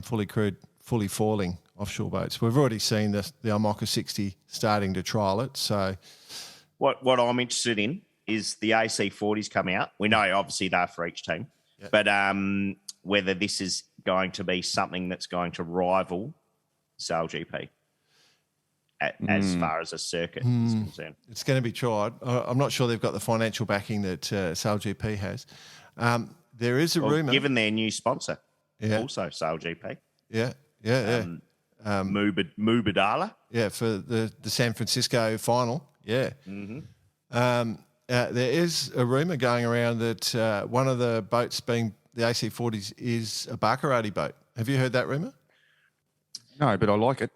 fully crewed, fully foiling offshore boats. We've already seen the Imoca 60 starting to trial it. So what I'm interested in is the AC40s coming out. We know obviously they're for each team, but whether this is going to be something that's going to rival SailGP as far as a circuit is concerned. It's going to be tried. I'm not sure they've got the financial backing that SailGP has. There is a rumour. Given their new sponsor, also SailGP. Yeah. Mubadala. Yeah, for the San Francisco final. Yeah. There is a rumour going around that one of the boats being the AC40s is a Baccarati boat. Have you heard that rumour? No, but I like it.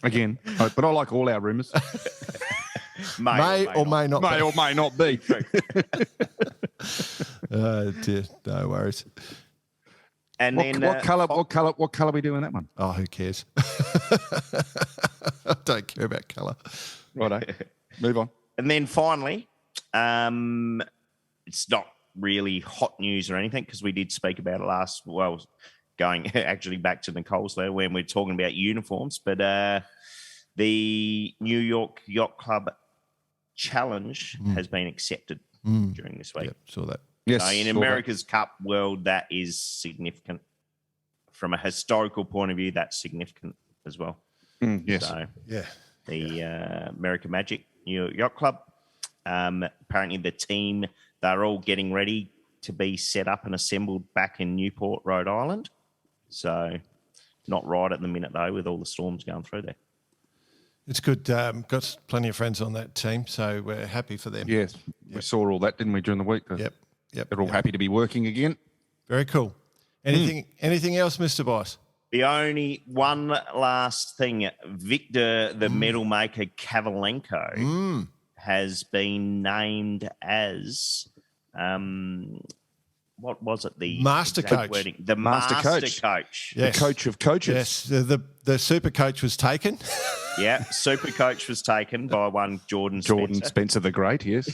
Again, but I like all our rumours. May or may not May or may not be. Dear, no worries. And what colour are we doing that one? Oh, who cares? I don't care about colour. Righto. Move on. And then finally, it's not really hot news or anything because we did speak about it going actually back to Nicole's there when we're talking about uniforms, but the New York Yacht Club Challenge has been accepted during this week. Yep, saw that. Yes. So in America's Cup world, that is significant. From a historical point of view, that's significant as well. Yes. So, Yeah. the American Magic New York Yacht Club. Apparently the team, they're all getting ready to be set up and assembled back in Newport, Rhode Island. So not right at the minute, though, with all the storms going through there. It's good. Got plenty of friends on that team, so we're happy for them. Yes. We saw all that, didn't we, during the week? Yep. They're all happy to be working again. Very cool. Anything else, Mr. Boss? The only one last thing, Victor, the medal maker Kavalenko, has been named as what was it? The Master exact coach. wording? The Master master coach. coach. Yes. The coach of coaches. Yes. The super coach was taken. Yeah, super coach was taken by one Jordan Spencer the Great, yes.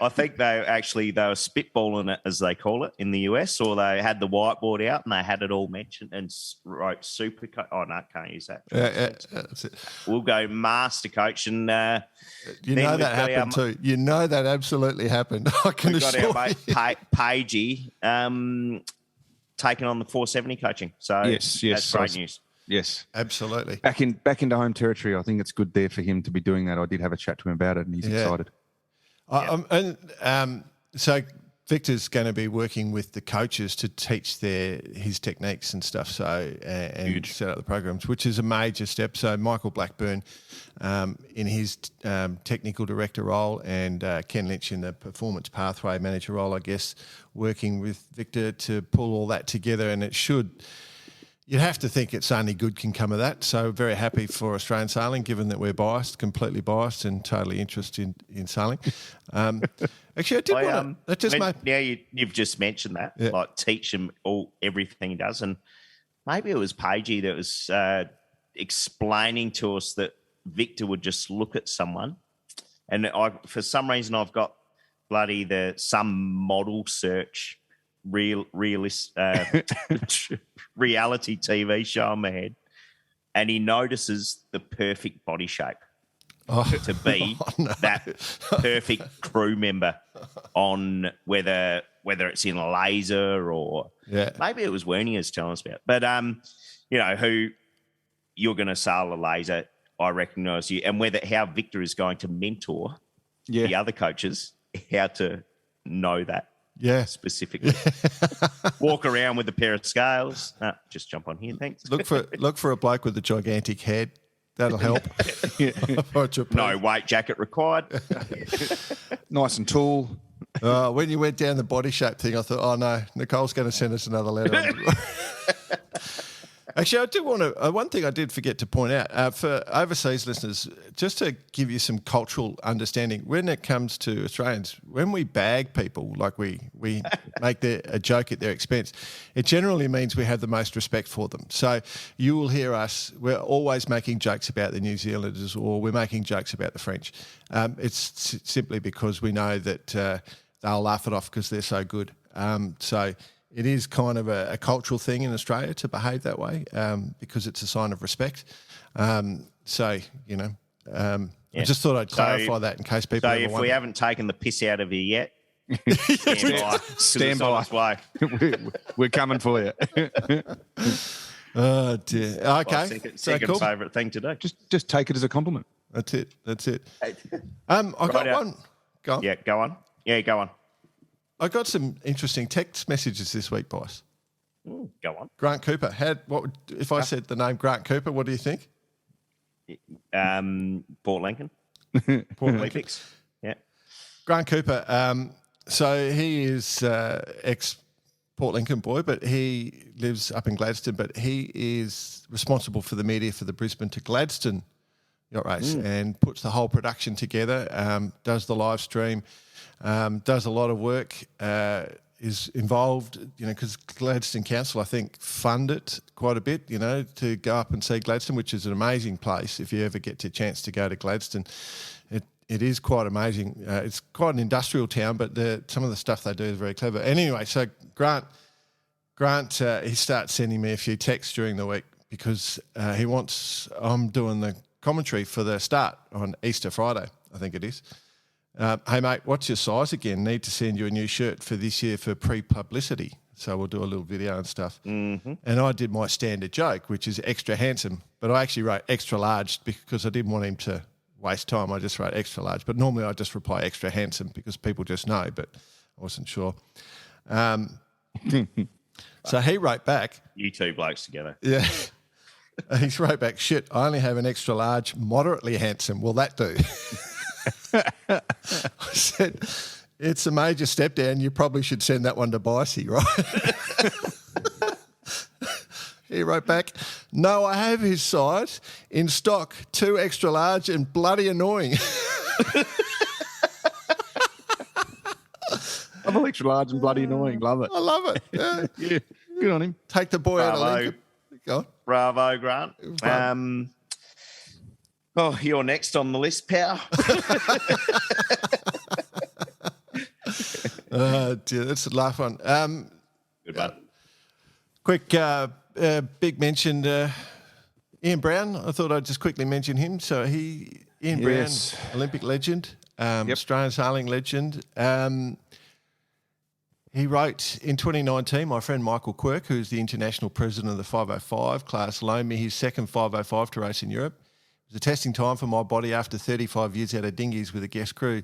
I think they were spitballing it, as they call it, in the US, or they had the whiteboard out and they had it all mentioned and wrote super coach. Oh, no, can't use that. That's it. We'll go master coach. And you know that happened too. You know that absolutely happened. I can assure got our mate Pagey taking on the 470 coaching. So yes, that's great news. Yes, absolutely. Back into home territory. I think it's good there for him to be doing that. I did have a chat to him about it, and he's excited. So Victor's going to be working with the coaches to teach his techniques and stuff. So and set up the programs, which is a major step. So Michael Blackburn, in his technical director role, and Ken Lynch in the performance pathway manager role, I guess, working with Victor to pull all that together, and it should you'd have to think it's only good can come of that. So very happy for Australian sailing, given that we're biased, completely biased, and totally interested in sailing. Actually, I did want to. That just made. Now you've just mentioned that, like teach him everything he does, and maybe it was Pagey that was explaining to us that Victor would just look at someone, and for some reason I've got bloody some model search reality TV show in my head, and he notices the perfect body shape to be that perfect crew member on whether it's in a laser or maybe it was Werniger's telling us about. But who you're going to sail a laser, I recognise you, and how Victor is going to mentor the other coaches how to know that. Yeah, specifically. Walk around with a pair of scales. Just jump on here, thanks. Look for a bloke with a gigantic head. That'll help. No weight jacket required. Nice and tall. When you went down the body shape thing, I thought, oh no, Nicole's going to send us another letter. Actually, I do want to. One thing I did forget to point out for overseas listeners, just to give you some cultural understanding. When it comes to Australians, when we bag people, like we make a joke at their expense, it generally means we have the most respect for them. So you will hear us. We're always making jokes about the New Zealanders, or we're making jokes about the French. It's simply because we know that they'll laugh it off because they're so good. So. It is kind of a cultural thing in Australia to behave that way because it's a sign of respect. I just thought I'd clarify that in case people. So if we haven't taken the piss out of you yet, stand by. We're coming for you. Oh dear. Okay. Second favourite thing to do. Just take it as a compliment. That's it. I got one. Go on. Yeah, go on. Yeah, go on. I got some interesting text messages this week, boss. Go on. Grant Cooper. If I said the name Grant Cooper, what do you think? Port Lincoln. Olympics. Yeah. Grant Cooper. So he is ex-Port Lincoln boy, but he lives up in Gladstone, but he is responsible for the media for the Brisbane to Gladstone yacht race and puts the whole production together, does the live stream, does a lot of work, is involved, because Gladstone Council, I think, fund it quite a bit, to go up and see Gladstone, which is an amazing place if you ever get a chance to go to Gladstone. It is quite amazing. It's quite an industrial town, but some of the stuff they do is very clever. And anyway, so Grant, he starts sending me a few texts during the week because I'm doing the commentary for the start on Easter Friday, I think it is. Hey, mate, what's your size again? Need to send you a new shirt for this year for pre-publicity. So we'll do a little video and stuff. Mm-hmm. And I did my standard joke, which is extra handsome. But I actually wrote extra large because I didn't want him to waste time. I just wrote extra large. But normally I just reply extra handsome because people just know, but I wasn't sure. So he wrote back. You two blokes together. Yeah. He wrote back, shit, I only have an extra large, moderately handsome. Will that do? I said, it's a major step down. You probably should send that one to Bicey, right? He wrote back, no, I have his size in stock, 2 extra large and bloody annoying. I'm extra large and bloody annoying. Love it. I love it. Yeah. Yeah. Good on him. Take the boy out of Lincoln. Go on. Bravo, Grant. You're next on the list, pal. Dear, that's a laugh one. Good one. Quick, big mention, Ian Brown. I thought I'd just quickly mention him. So Ian Brown, Olympic legend, Australian sailing legend. He wrote in 2019, my friend Michael Quirk, who's the international president of the 505 class, loaned me his second 505 to race in Europe. It was a testing time for my body after 35 years out of dinghies with a guest crew.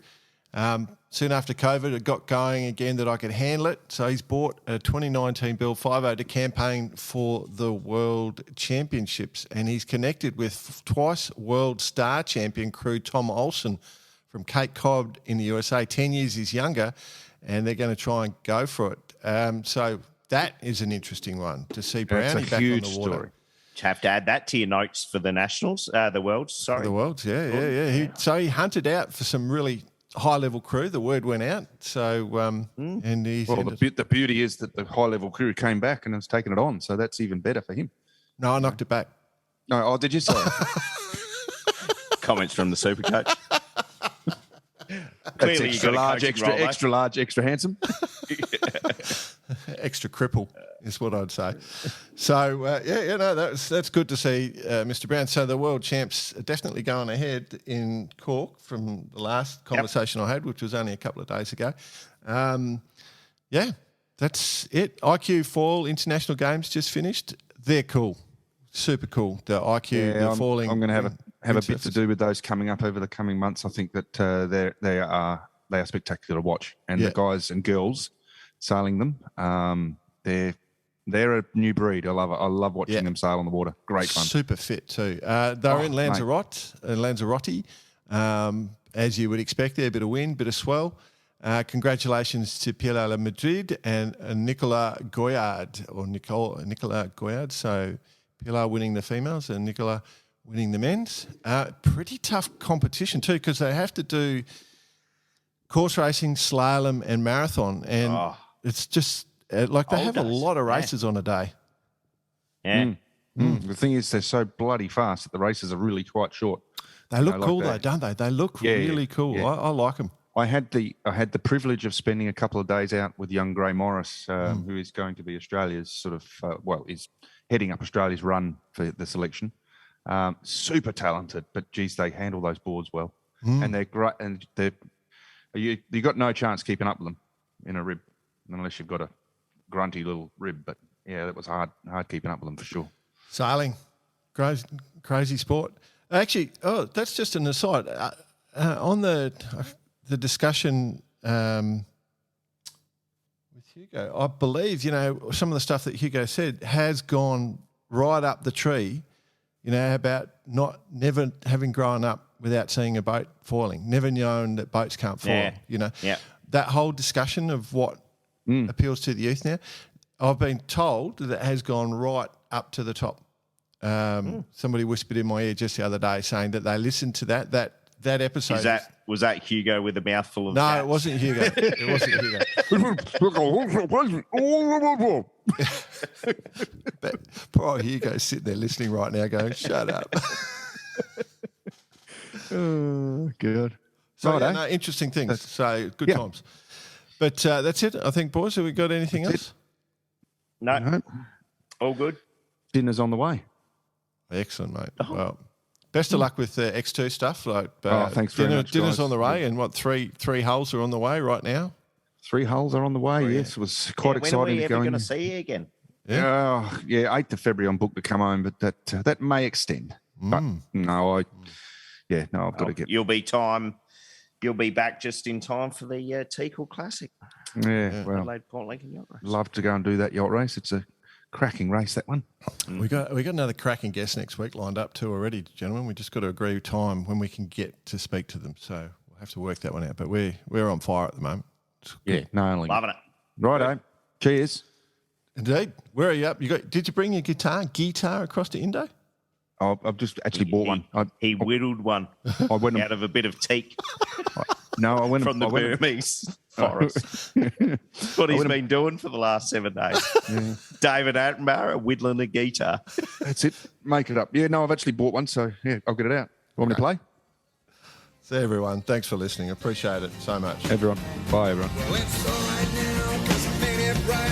Soon after COVID, it got going again that I could handle it. So he's bought a 2019 Bill 50 to campaign for the World Championships. And he's connected with twice world star champion crew Tom Olsen from Cape Cod in the USA. 10 years he's younger, and they're going to try and go for it. So that is an interesting one to see That's Brownie a back huge on the water. story. Have to add that to your notes for the Nationals, the Worlds. Sorry, The Worlds, yeah. So he hunted out for some really high-level crew. The word went out. So, and he's the beauty is that the high-level crew came back and has taken it on, so that's even better for him. No, I knocked it back. No, oh, did you say? Comments from the super coach. That's Clearly, you extra got a large, coaching role, mate. extra large, extra handsome. Extra cripple is what I'd say. So, that's good to see, Mr. Brown. So the world champs are definitely going ahead in Cork from the last conversation I had, which was only a couple of days ago. That's it. IQ Fall International Games just finished. They're cool. Super cool. The IQ, the falling. I'm going to have a bit to do with those coming up over the coming months. I think that they are spectacular to watch, and the guys and girls sailing them, they're a new breed. I love it. I love watching them sail on the water. Great fun. Super fit too. They're in Lanzarote, as you would expect. There, a bit of wind, bit of swell. Congratulations to Pilar Madrid and Nicolas Goyard, Nicolas Goyard. So Pilar winning the females and Nicolas winning the men's. Pretty tough competition too, because they have to do course racing, slalom and marathon. And it's just they have a lot of races on a day. Yeah. The thing is, they're so bloody fast that the races are really quite short. They look cool though, don't they? They look really cool. Yeah. I like them. I had the privilege of spending a couple of days out with young Gray Morris, who is going to be Australia's sort of is heading up Australia's run for the selection. Super talented, but geez, they handle those boards well, and they're great. And you got no chance keeping up with them in a rib, unless you've got a grunty little rib. But yeah, that was hard keeping up with them for sure. Sailing, crazy sport. Actually, that's just an aside. On the discussion with Hugo, I believe, some of the stuff that Hugo said has gone right up the tree, about never having grown up without seeing a boat foiling, never known that boats can't foil, That whole discussion of what appeals to the youth now, I've been told that it has gone right up to the top. Somebody whispered in my ear just the other day saying that they listened to that episode. Was that Hugo with a mouthful of No, cats? it wasn't Hugo. It wasn't Hugo. But poor Hugo's sitting there listening right now going, shut up. Oh, good. So, interesting things. So, good times. But that's it, I think, boys. Have we got anything else? No. All good. Dinner's on the way. Excellent, mate. Well, best of luck with the X2 stuff. Thanks very much, Dinner's guys. on the way, and three hulls are on the way right now? 3 hulls are on the way, yes. It was quite exciting. When are we to ever go going to in. see you again? 8th of February I'm booked to come home, but that may extend. But no, I've got to get... You'll be back just in time for the Teakle Classic. Yeah, well, Adelaide Port Lincoln Yacht Race. love to go and do that yacht race. It's a cracking race, that one. We got another cracking guest next week lined up too already, gentlemen. We just got to agree time when we can get to speak to them. So we'll have to work that one out. But we're on fire at the moment. Loving it. Righto. Cheers. Indeed. Where are you up? Did you bring your guitar across to Indo? I've just actually bought one. He whittled one I went out of a bit of teak I went from the Burmese forest. What he's been doing for the last 7 days. David Attenborough whittling a guitar. That's it. Make it up. Yeah, no, I've actually bought one, so I'll get it out. Want me to play? So everyone, thanks for listening. Appreciate it so much. Everyone. Bye, everyone. Well, it's all right now, 'cause I'm making it right.